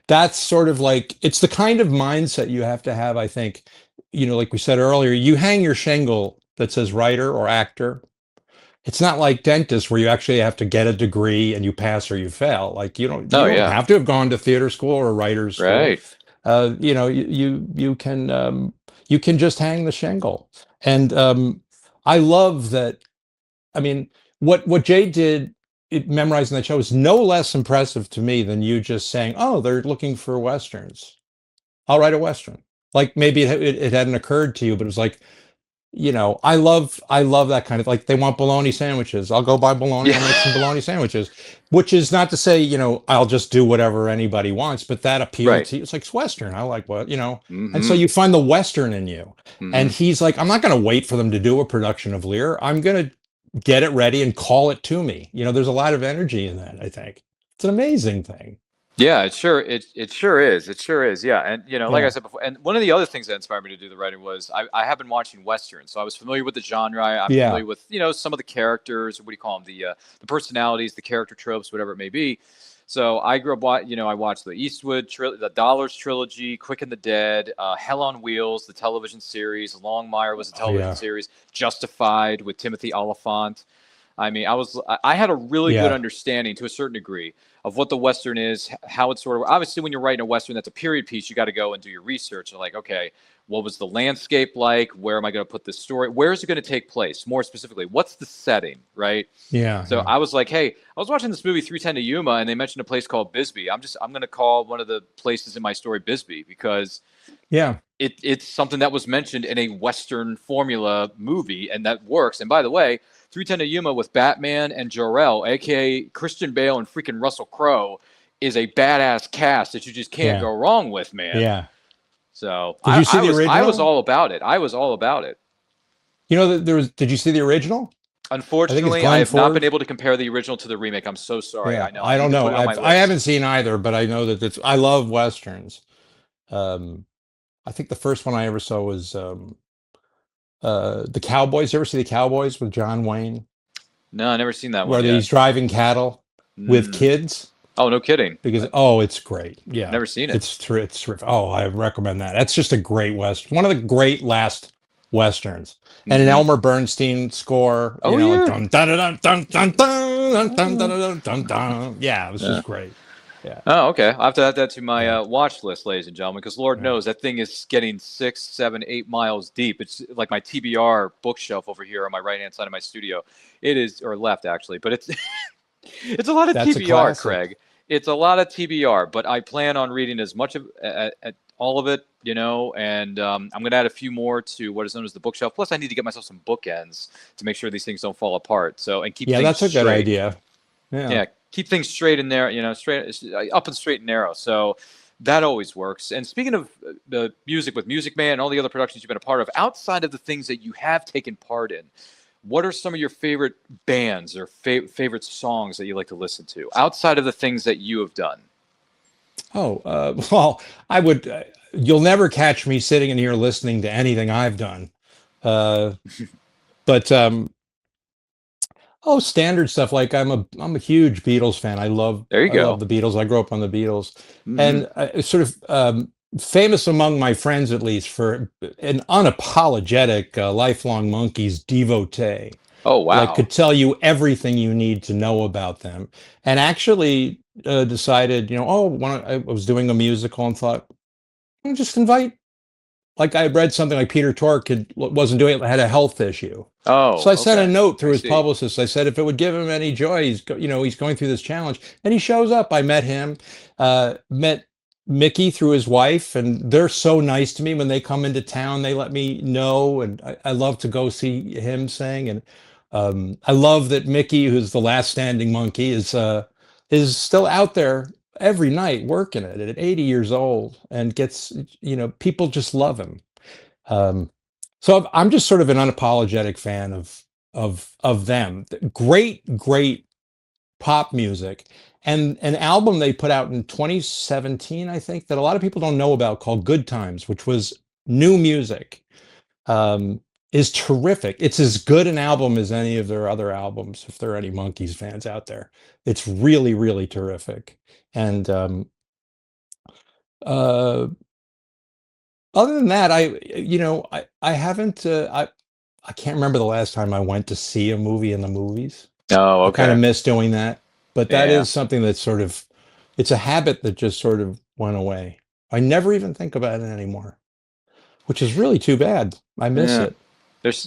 That's sort of like it's the kind of mindset you have to have, I think. Like we said earlier, you hang your shingle that says writer or actor. It's not like dentist where you actually have to get a degree and you pass or you fail. Like you Oh don't yeah. have to have gone to theater school or writer's school. Right. You can just hang the shingle. And I love that. I mean, what Jay did, memorizing that show, is no less impressive to me than you just saying, "Oh, they're looking for westerns. I'll write a western." Like maybe it hadn't occurred to you, but it was like, I love that kind of, like, they want bologna sandwiches. I'll go buy bologna. Yeah. I'll make some bologna sandwiches, which is not to say, I'll just do whatever anybody wants, but that appealed Right. to you. It's like, it's Western. I like and so Hmm. you find the Western in you. Hmm. And he's like, I'm not going to wait for them to do a production of Lear. I'm going to get it ready and call it to me. There's a lot of energy in that, I think. It's an amazing thing. Yeah, it sure is. It sure is. Yeah, and like I Yeah. said before, and one of the other things that inspired me to do the writing was I have been watching westerns, so I was familiar with the genre. I'm Yeah. familiar with some of the characters. What do you call them? The personalities, the character tropes, whatever it may be. So I grew up, I watched the the Dollars trilogy, Quick and the Dead, Hell on Wheels, the television series, Longmire was a Oh, television yeah. series, Justified with Timothy Oliphant. I mean, I had a really good Yeah. understanding to a certain degree of what the Western is, how it's sort of, obviously when you're writing a Western that's a period piece, you got to go and do your research. And like, okay, what was the landscape like? Where am I going to put this story? Where is it going to take place? More specifically, what's the setting, right? Yeah. So Yeah. I was like, hey, I was watching this movie 310 to Yuma, and they mentioned a place called Bisbee. I'm going to call one of the places in my story Bisbee because Yeah. it's something that was mentioned in a Western formula movie, and that works. And by the way, 310 to Yuma with Batman and Jor-El, aka Christian Bale and freaking Russell Crowe, is a badass cast that you just can't Yeah. go wrong with, man. Yeah. So Did you see the I was original? all about it. I was all about it. That there was. Did you see the original? I think it's Unfortunately, I Glenn have not been Ford. able to compare the original to the remake. I'm so sorry. Yeah, I know. I I need don't to put know. it on my I haven't list. seen either, but I know that I love westerns. Um, I think the first one I ever saw was the Cowboys. You ever see the Cowboys with John Wayne, No, I never seen that one where yet. he's driving cattle with Mm. kids? Oh, no kidding. Because it's great. Yeah, Never seen it. it's terrific. Oh, I recommend that. That's just a great western. One of the great last westerns, and an Hmm. Elmer Bernstein score. Oh Like yeah. dun dun dun dun dun dun dun dun dun dun dun. Yeah, it was Yeah. just great. Yeah, Oh, okay. I have to add that to my yeah, watch list, ladies and gentlemen, because Lord yeah. knows that thing is getting 6, 7, 8 miles deep. It's like my TBR bookshelf over here on my right hand side of my studio. It is, or left actually, but it's it's a lot of That's a TBR, classic. Craig. it's a lot of TBR, but I plan on reading as much of all of it, you know, and I'm going to add a few more to what is known as the bookshelf. Plus, I need to get myself some bookends to make sure these things don't fall apart. So, and keep Yeah, things that's a good straight. idea. Yeah. Yeah, keep things straight and narrow, you know, straight up and straight and narrow. So that always works. And speaking of the music with Music Man and all the other productions you've been a part of, outside of the things that you have taken part in, what are some of your favorite bands or favorite songs that you like to listen to outside of the things that you have done? Oh, well, I would. You'll never catch me sitting in here listening to anything I've done. Uh, but oh, standard stuff. Like I'm a huge Beatles fan. There you I love go. the Beatles. I grew up on the Beatles, Hmm. and sort of famous among my friends, at least, for an unapologetic lifelong Monkees devotee. Oh, Like, wow. could tell you everything you need to know about them, and actually decided, oh, I was doing a musical and thought, just invite. Like, I read something like Peter Tork wasn't doing it, had a health issue. So Oh, I sent a okay. note through I his see. publicist. I said if it would give him any joy, he's going through this challenge, and he shows up. I met him, met Mickey through his wife, and they're so nice to me when they come into town. They let me know, and I love to go see him sing. And I love that Mickey, who's the last standing monkey, is still out there every night working it at 80 years old, and gets, people just love him. Um, so I'm just sort of an unapologetic fan of them. Great, great pop music, and an album they put out in 2017, I think, that a lot of people don't know about, called Good Times, which was new music. Um, is terrific. It's as good an album as any of their other albums, if there are any Monkees fans out there. It's really, really terrific. And uh, other than that, I haven't. I can't remember the last time I went to see a movie in the movies. Oh, I kind of okay. miss doing that, but that Yeah. is something that's sort of, it's a habit that just sort of went away. I never even think about it anymore, which is really too bad. I miss Yeah. it.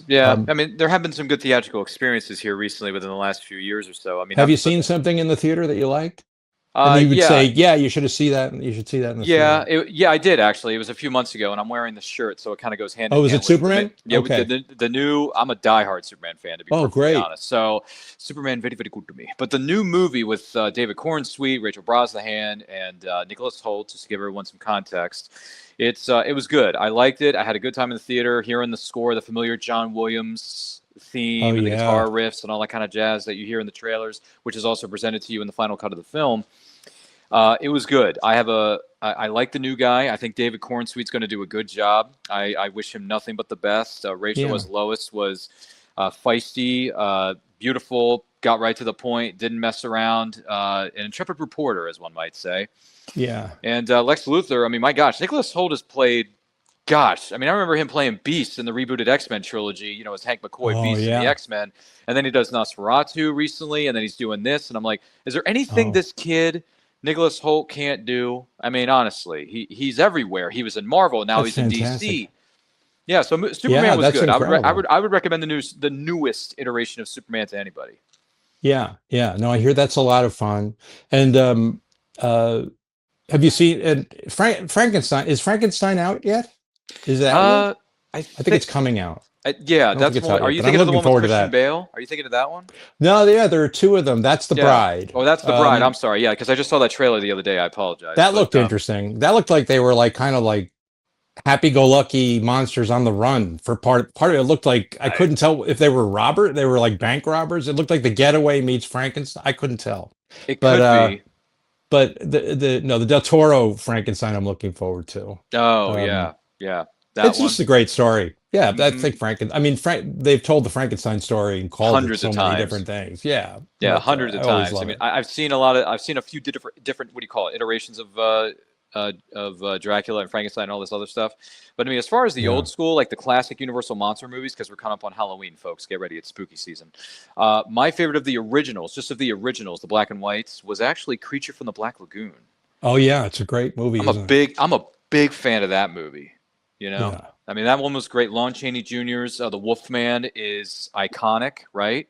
Yeah. Um, I mean, there have been some good theatrical experiences here recently within the last few years or so. I mean, have I'm, you seen something in the theater that you liked? And you would say, yeah. yeah, you should have see that. You should see that in the Yeah, theater. yeah, I did actually. It was a few months ago, and I'm wearing the shirt, so it kind of goes hand in Oh, is hand it with the Superman? yeah, with Okay. the new. I'm a diehard Superman fan, to be Oh, perfectly great. honest. So Superman, very very good to me. But the new movie with David Cornsweet, Rachel Brosnahan, and Nicholas Hoult, just to give everyone some context, it was good. I liked it. I had a good time in the theater, hearing the score, the familiar John Williams Oh, theme, and the yeah. guitar riffs and all that kind of jazz that you hear in the trailers, which is also presented to you in the final cut of the film. It was good. I like the new guy. I think David Cornsweet's going to do a good job. I wish him nothing but the best. Rachel Yeah. as Lois was feisty, beautiful, got right to the point, didn't mess around, an intrepid reporter, as one might say. Yeah. And Lex Luthor, I mean, my gosh, Nicholas Hoult has played. Gosh, I mean, I remember him playing Beast in the rebooted X-Men trilogy, as Hank McCoy, Oh, Beast in the yeah. X-Men, and then he does Nosferatu recently, and then he's doing this, and I'm like, is there anything Oh, this kid, Nicholas Hoult, can't do? I mean, honestly, he's everywhere. He was in Marvel, now that's he's in fantastic. DC. Yeah, so Superman Yeah, was that's good. incredible. I would recommend the newest iteration of Superman to anybody. Yeah, yeah. No, I hear that's a lot of fun. And uh have you seen, and Frankenstein, is Frankenstein out yet? Is it out yet? Uh, I I think think, it's coming out. yeah, I don't think that's it's one. out Are yet, you but I'm thinking of the looking one with forward to Christian that. Bale? Are you thinking of that one? No, yeah, there are two of them. That's The Yeah. Bride. Oh, that's the Bride. I'm sorry. Yeah, because I just saw that trailer the other day. I apologize, That but looked interesting. That looked like they were like kind of like happy-go-lucky monsters on the run for part of it. It looked like I I, couldn't tell if they were they were like bank robbers. It looked like The Getaway meets Frankenstein. I couldn't tell. it But could be. the Del Toro Frankenstein I'm looking forward to. Oh Um, yeah, yeah, that it's one. just a great story. Yeah, I Hmm. think I mean, they've told the Frankenstein story and called it Hundreds so of many different times. things. Yeah, Yeah, but hundreds I of always times. I love mean, it. I've seen a lot of. I've seen a few different. What do you call it? Iterations of Dracula and Frankenstein and all this other stuff. But I mean, as far as the Yeah. old school, like the classic Universal monster movies, because we're coming up on Halloween, folks, get ready, it's spooky season. My favorite of the originals, just of the originals, the black and whites, was actually Creature from the Black Lagoon. Oh yeah, it's a great movie, isn't it? I'm a big fan of that movie. You know, Yeah. I mean that one was great. Lon Chaney Jr.'s The Wolfman is iconic, right?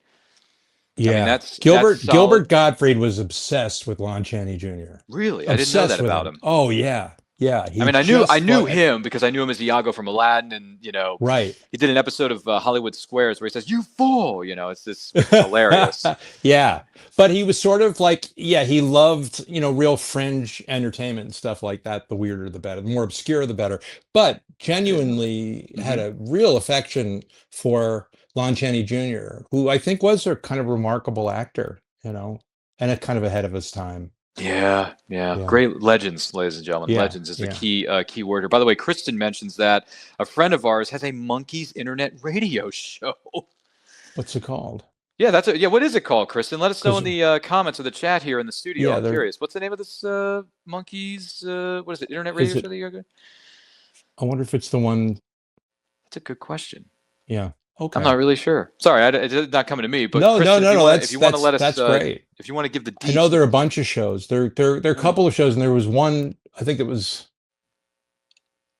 I mean, Yeah. that's solid. Gilbert Gottfried was obsessed with Lon Chaney Jr. Really, I didn't know that Obsessed with about him. him. Oh yeah. Yeah. I He mean, I just knew like him because I knew him as Iago from Aladdin, and right. he did an episode of Hollywood Squares where he says "You fool," it's this, which is hilarious. Yeah. But he was sort of like, yeah, he loved, real fringe entertainment and stuff like that. The weirder, the better. The more obscure, the better. But Really? genuinely had Hmm. a real affection for Lon Chaney Jr., who I think was a kind of remarkable actor, and a kind of ahead of his time. Yeah, yeah. Yeah. Great legends, ladies and gentlemen. Yeah. Legends is the Yeah. key word here. By the way, Kristen mentions that a friend of ours has a Monkeys internet radio show. What's it called? Yeah, yeah. What is it called, Kristen? Let us know Because, in the comments of the chat here in the studio. yeah, I'm they're, curious. What's the name of this Monkeys? What is it? Internet radio is show it, that you got? I wonder if it's the one. That's a good question. Yeah. I'm not Okay. really sure. Sorry, it's not coming to me. But No, no, Kristen, no, no. if you want to let us, That's great. if you want to give the I know deets, there are a bunch of shows. There are a Hmm. couple of shows, and there was one. I think it was.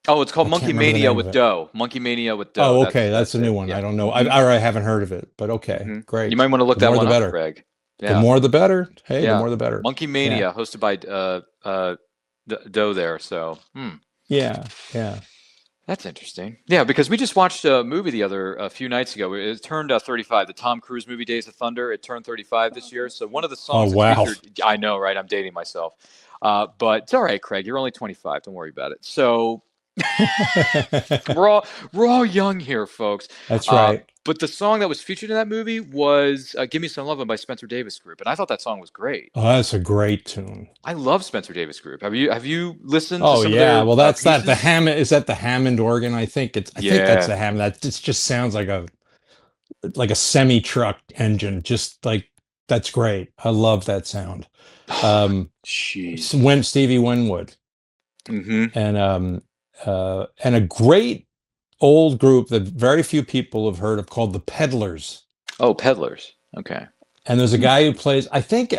Oh, it's called I Monkey can't remember the Mania name of with it. Doe. Monkey Mania with Doe. Oh, okay, that's That's a new it. one. Yeah. I don't know. Hmm. I haven't heard of it, but okay, Hmm. You might great. want to look The that more, one the up, better. Craig. The Yeah. more, the better. Hey, the Yeah. more, the better. Monkey Yeah, Mania, hosted by Doe there. So, yeah, yeah. that's interesting. Yeah, because we just watched a movie a few nights ago. It turned 35. The Tom Cruise movie Days of Thunder. It turned 35 this year. So one of the Oh songs that's wow. featured. I know, right? I'm dating myself. But it's all right, Craig. You're only 25. Don't worry about it. So we're all young here, folks. That's right. But the song that was featured in that movie was "Give Me Some Lovin'" by Spencer Davis Group, and I thought that song was great. Oh, that's a great tune. I love Spencer Davis Group. Have you listened to Oh some of yeah. their Well, that's that. The pieces? Hammond is that the Hammond organ. I think it's. I think that's Yeah. the Hammond. That just sounds like a semi truck engine. Just like that's great. I love that sound. Jeez. When Stevie Winwood Mm-hmm. and a great old group that very few people have heard of called the Peddlers. Oh, Peddlers. Okay. And there's a guy who plays. I think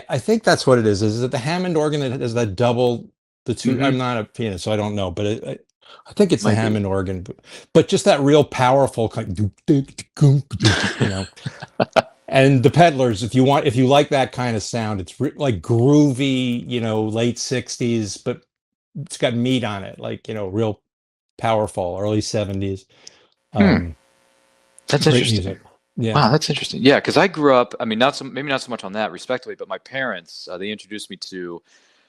that's what it is. Is it the Hammond organ that has that double the two? Mm-hmm. I'm not a pianist, so I don't know, but I think it's the Might be. Hammond organ. But just that real powerful kind of, And the Peddlers, if you like that kind of sound, it's like groovy, late 60s, but it's got meat on it, like, real powerful, early 70s. That's Great interesting. music. Yeah. Wow, that's interesting. Yeah, because I grew up. I mean, maybe not so much on that, respectively, but my parents they introduced me to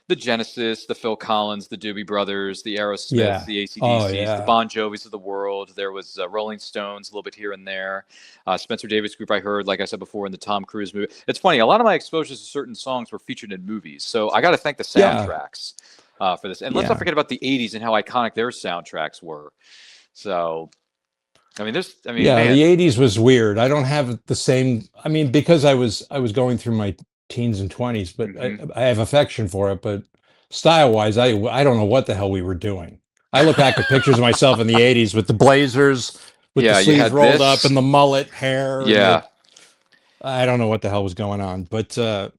the Genesis, the Phil Collins, the Doobie Brothers, the Aerosmiths, Yeah. the AC/DCs, Oh, the yeah. Bon Jovis of the world. There was Rolling Stones, a little bit here and there. Spencer Davis Group, I heard, like I said before, in the Tom Cruise movie. It's funny. A lot of my exposures to certain songs were featured in movies, so I got to thank the Yeah. soundtracks for this. And let's not Yeah. forget about the '80s and how iconic their soundtracks were. So, I mean, Yeah, man. the 80s was weird. I don't have the same, I mean, because I was going through my teens and 20s, but Mhm. I have affection for it, but style-wise, I don't know what the hell we were doing. I look back at pictures of myself in the 80s with the blazers, with the Yeah, you sleeves had rolled up this. and the mullet hair and Yeah. I don't know what the hell was going on, but it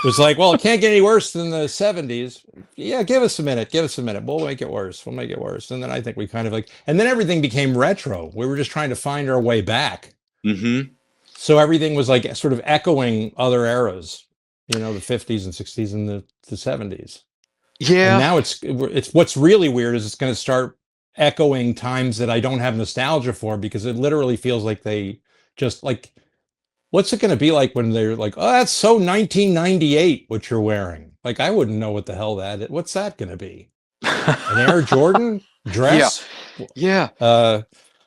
was like, well, it can't get any worse than the 70s. Yeah, give us a minute. We'll make it worse. And then I think we kind of and then everything became retro. We were just trying to find our way back. Mm-hmm. So everything was like sort of echoing other eras, the 50s and 60s and the 70s. Yeah. And now it's what's really weird is it's going to start echoing times that I don't have nostalgia for because it literally feels like they just like, what's it going to be like when they're like, oh, that's so 1998 what you're wearing? Like, I wouldn't know what the hell that is. What's that going to be? An Air Jordan dress? Yeah.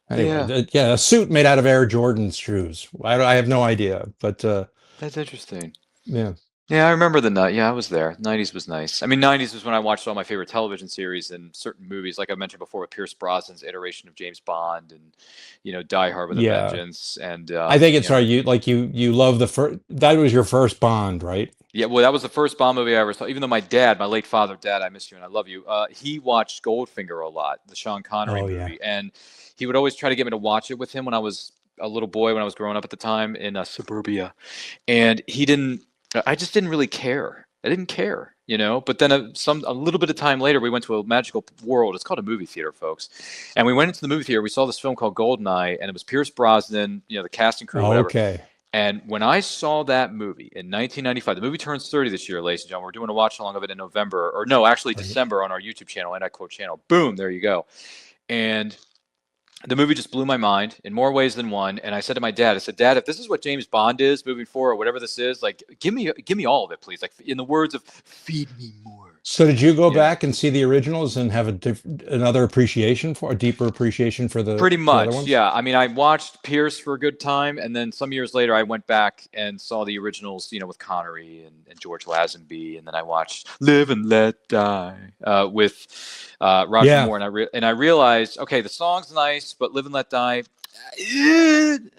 Anyway, a suit made out of Air Jordan shoes. I have no idea, but That's interesting. yeah. Yeah, I remember the night. Yeah, I was there. '90s was nice. I mean, '90s was when I watched all my favorite television series and certain movies, like I mentioned before, with Pierce Brosnan's iteration of James Bond and Die Hard with a Yeah. Vengeance. And I think it's right. You love the first. That was your first Bond, right? Yeah, well, that was the first Bond movie I ever saw. Even though my late father, Dad, I miss you and I love you. He watched Goldfinger a lot, the Sean Connery movie, and he would always try to get me to watch it with him when I was a little boy, when I was growing up at the time in suburbia, and he didn't. I just didn't really care. I didn't care, But then a little bit of time later, we went to a magical world. It's called a movie theater, folks. And we went into the movie theater. We saw this film called Goldeneye, and it was Pierce Brosnan, the cast and crew, whatever. Okay. And when I saw that movie in 1995, the movie turns 30 this year, ladies and gentlemen. We're doing a watch along of it in November, or no, actually December on our YouTube channel, and I quote channel. Boom, there you go. And the movie just blew my mind in more ways than one. And I said to my dad, I said, Dad, if this is what James Bond is moving forward, or whatever this is, like, give me all of it, please. Like, in the words of, feed me more. So did you go back and see the originals and have another appreciation for a deeper appreciation for the pretty much, other ones? yeah. I mean, I watched Pierce for a good time, and then some years later, I went back and saw the originals, with Connery and George Lazenby, and then I watched Live and Let Die with Roger Moore, and I realized, okay, the song's nice, but Live and Let Die,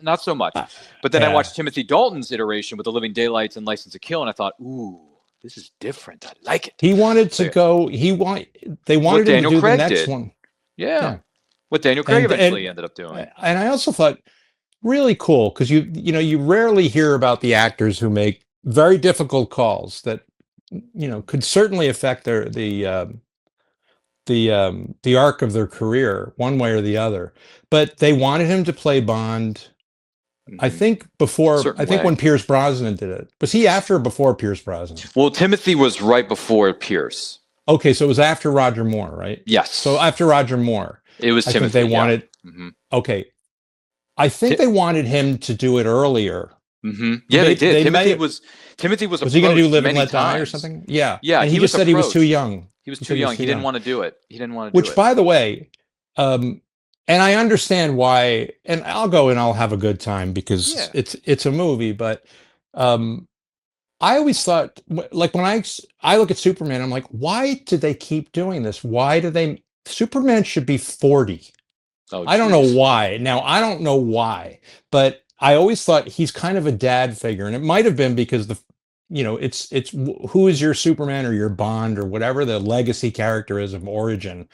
not so much. But then I watched Timothy Dalton's iteration with The Living Daylights and License to Kill, and I thought, ooh, this is different. I like it. He wanted to go. They wanted him to do the next one. Yeah. What Daniel Craig eventually ended up doing. And I also thought really cool because you rarely hear about the actors who make very difficult calls that could certainly affect the arc of their career one way or the other. But they wanted him to play Bond. I think when Pierce Brosnan did it. Was he after or before Pierce Brosnan? Well, Timothy was right before Pierce. Okay, so it was after Roger Moore, right? Yes. So after Roger Moore, it was Timothy. They wanted. Okay, I think they wanted him to do it earlier. Yeah, they did. Timothy was. Was he going to do Live and Let Die or something? Yeah. Yeah. And he just said he was too young. He was too young. He didn't want to do it. Which, by the way, and I understand why, and I'll go and I'll have a good time because it's a movie. But I always thought, like when I look at Superman, I'm like, why did they keep doing this? Superman should be 40. Oh, I don't know why. Now I don't know why, but I always thought he's kind of a dad figure, and it might have been because it's who is your Superman or your Bond or whatever the legacy character is of origin.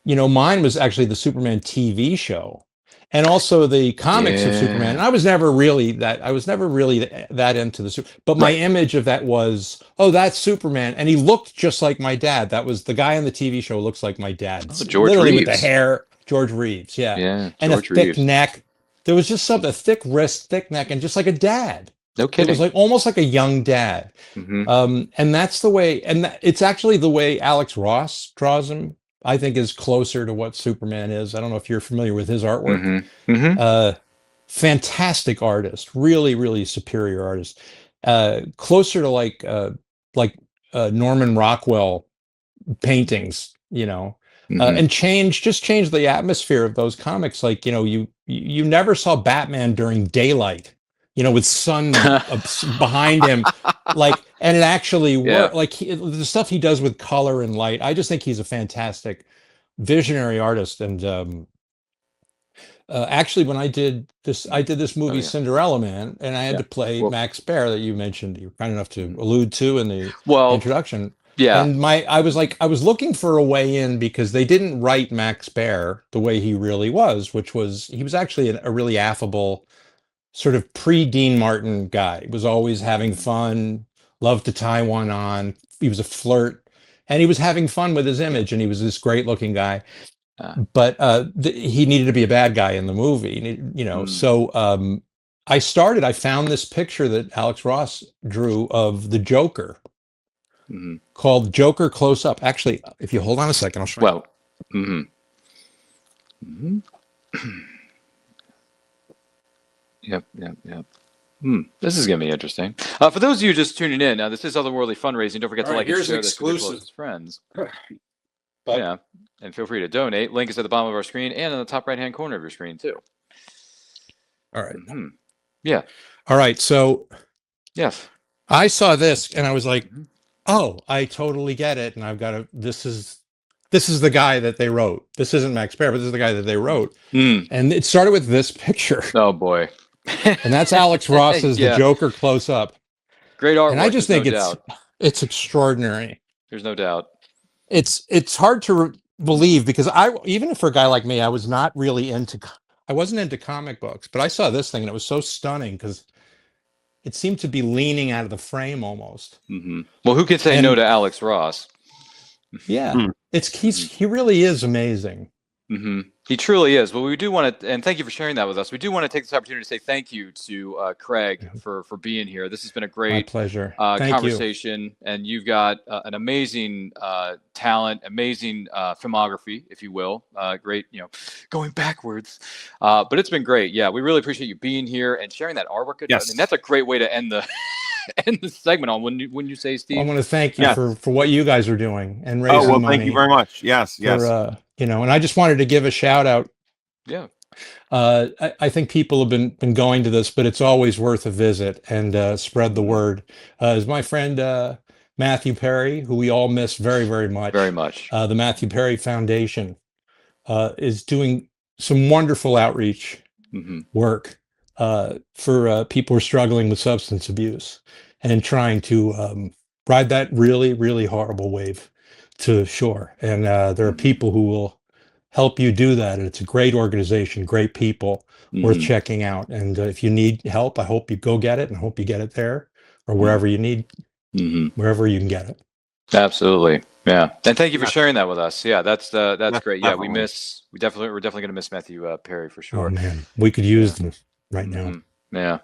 Mine was actually the Superman TV show and also the comics of Superman. And I was never really that into the but my image of that was, oh, that's Superman. And he looked just like my dad. That was the guy on the TV show looks like my dad. Oh, George Reeves. With the hair, George Reeves. Yeah. And George a thick neck. There was just something, a thick wrist, thick neck, and just like a dad. No kidding. It was like almost like a young dad. And that's the way, and it's actually the way Alex Ross draws him. I think is closer to what Superman is. I don't know if you're familiar with his artwork. Fantastic artist, really, really superior artist. Closer to like Norman Rockwell paintings, and change the atmosphere of those comics. Like you never saw Batman during daylight. With sun behind him, and it actually worked. Like the stuff he does with color and light, I just think he's a fantastic visionary artist. And actually, when I did this movie Cinderella Man, and I had to play Max Baer that you mentioned. You were kind enough to allude to in the introduction. Yeah, and I was looking for a way in because they didn't write Max Baer the way he really was, which was he was actually a really affable, sort of pre-Dean Martin guy. He was always having fun, loved to tie one on. He was a flirt, and he was having fun with his image, and he was this great-looking guy. But he needed to be a bad guy in the movie, So I found this picture that Alex Ross drew of the Joker called Joker Close Up. Actually, if you hold on a second, I'll show you. Yep. This is going to be interesting. For those of you just tuning in, this is Otherworldly Fundraising. Don't forget to like and share this with your closest friends. And feel free to donate. Link is at the bottom of our screen and in the top right-hand corner of your screen, too. All right. Yeah. All right. So, yes, I saw this and I was like, oh, I totally get it. And I've got this is the guy that they wrote. This isn't Max Baer, but this is the guy that they wrote. And it started with this picture. Oh, boy. And that's Alex Ross's The Joker Close Up. Great artwork. And I just think it's extraordinary. There's no doubt. It's hard to believe because even for a guy like me, I wasn't into comic books, but I saw this thing and it was so stunning because it seemed to be leaning out of the frame almost. Well, who could say no to Alex Ross? Yeah, he really is amazing. He truly is. Well, we do want to, and thank you for sharing that with us. We do want to take this opportunity to say thank you to Craig for being here. This has been a My great pleasure. Thank you. conversation, and you've got an amazing talent, amazing filmography, if you will. Great, going backwards, but it's been great. Yeah, we really appreciate you being here and sharing that artwork. Yes. I mean, that's a great way to end the end the segment on. When you say, Steve, I want to thank you Yes. for what you guys are doing and raising Oh, well, money. thank you very much. Yes, yes. For, and I just wanted to give a shout out. Yeah. I think people have been going to this, but it's always worth a visit and spread the word. Is my friend Matthew Perry, who we all miss very, very much. Very much. The Matthew Perry Foundation is doing some wonderful outreach work for people who are struggling with substance abuse and trying to ride that really, really horrible wave to shore. And there are people who will help you do that. And it's a great organization, great people, worth checking out. And if you need help, I hope you go get it, and I hope you get it there or wherever you need, wherever you can get it. Absolutely. Yeah. And thank you for sharing that with us. Yeah, that's great. Yeah, Definitely. we're definitely going to miss Matthew Perry for sure. Oh man, we could use them right now. Yeah,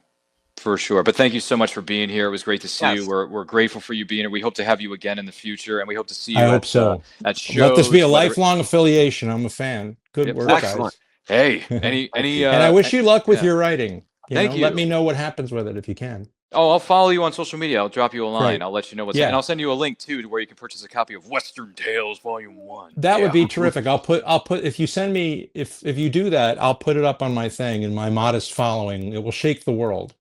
for sure. But thank you so much for being here. It was great to see Yes. you. We're grateful for you being here. We hope to have you again in the future, and we hope to see you I hope so. at shows. Let this be a whether- lifelong affiliation. I'm a fan. Good Yep. work, Excellent. guys. Hey, any And I wish you luck with yeah. your writing. Thank you. Let me know what happens with it if you can. Oh, I'll follow you on social media. I'll drop you a line. Right. I'll let you know what's Yeah. and I'll send you a link too to where you can purchase a copy of Western Tales Volume 1. That would be terrific. I'll put if you send me if you do that, I'll put it up on my thing in my modest following. It will shake the world.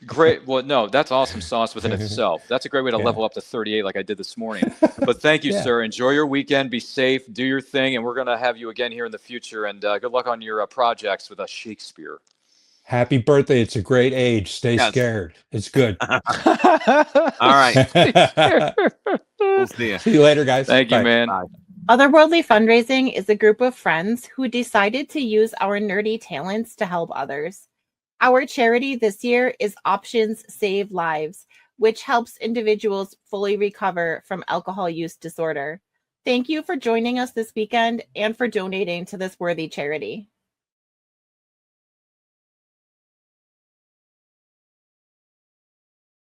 Great. Well, no, that's awesome sauce within itself. That's a great way to level up to 38 like I did this morning. But thank you, sir. Enjoy your weekend. Be safe. Do your thing. And we're going to have you again here in the future. And good luck on your projects with Shakespeare. Happy birthday. It's a great age. Stay scared. It's good. All right. We'll see you. See you later, guys. Thank you, Bye. man. Bye. Otherworldly Fundraising is a group of friends who decided to use our nerdy talents to help others. Our charity this year is Options Save Lives, which helps individuals fully recover from alcohol use disorder. Thank you for joining us this weekend and for donating to this worthy charity.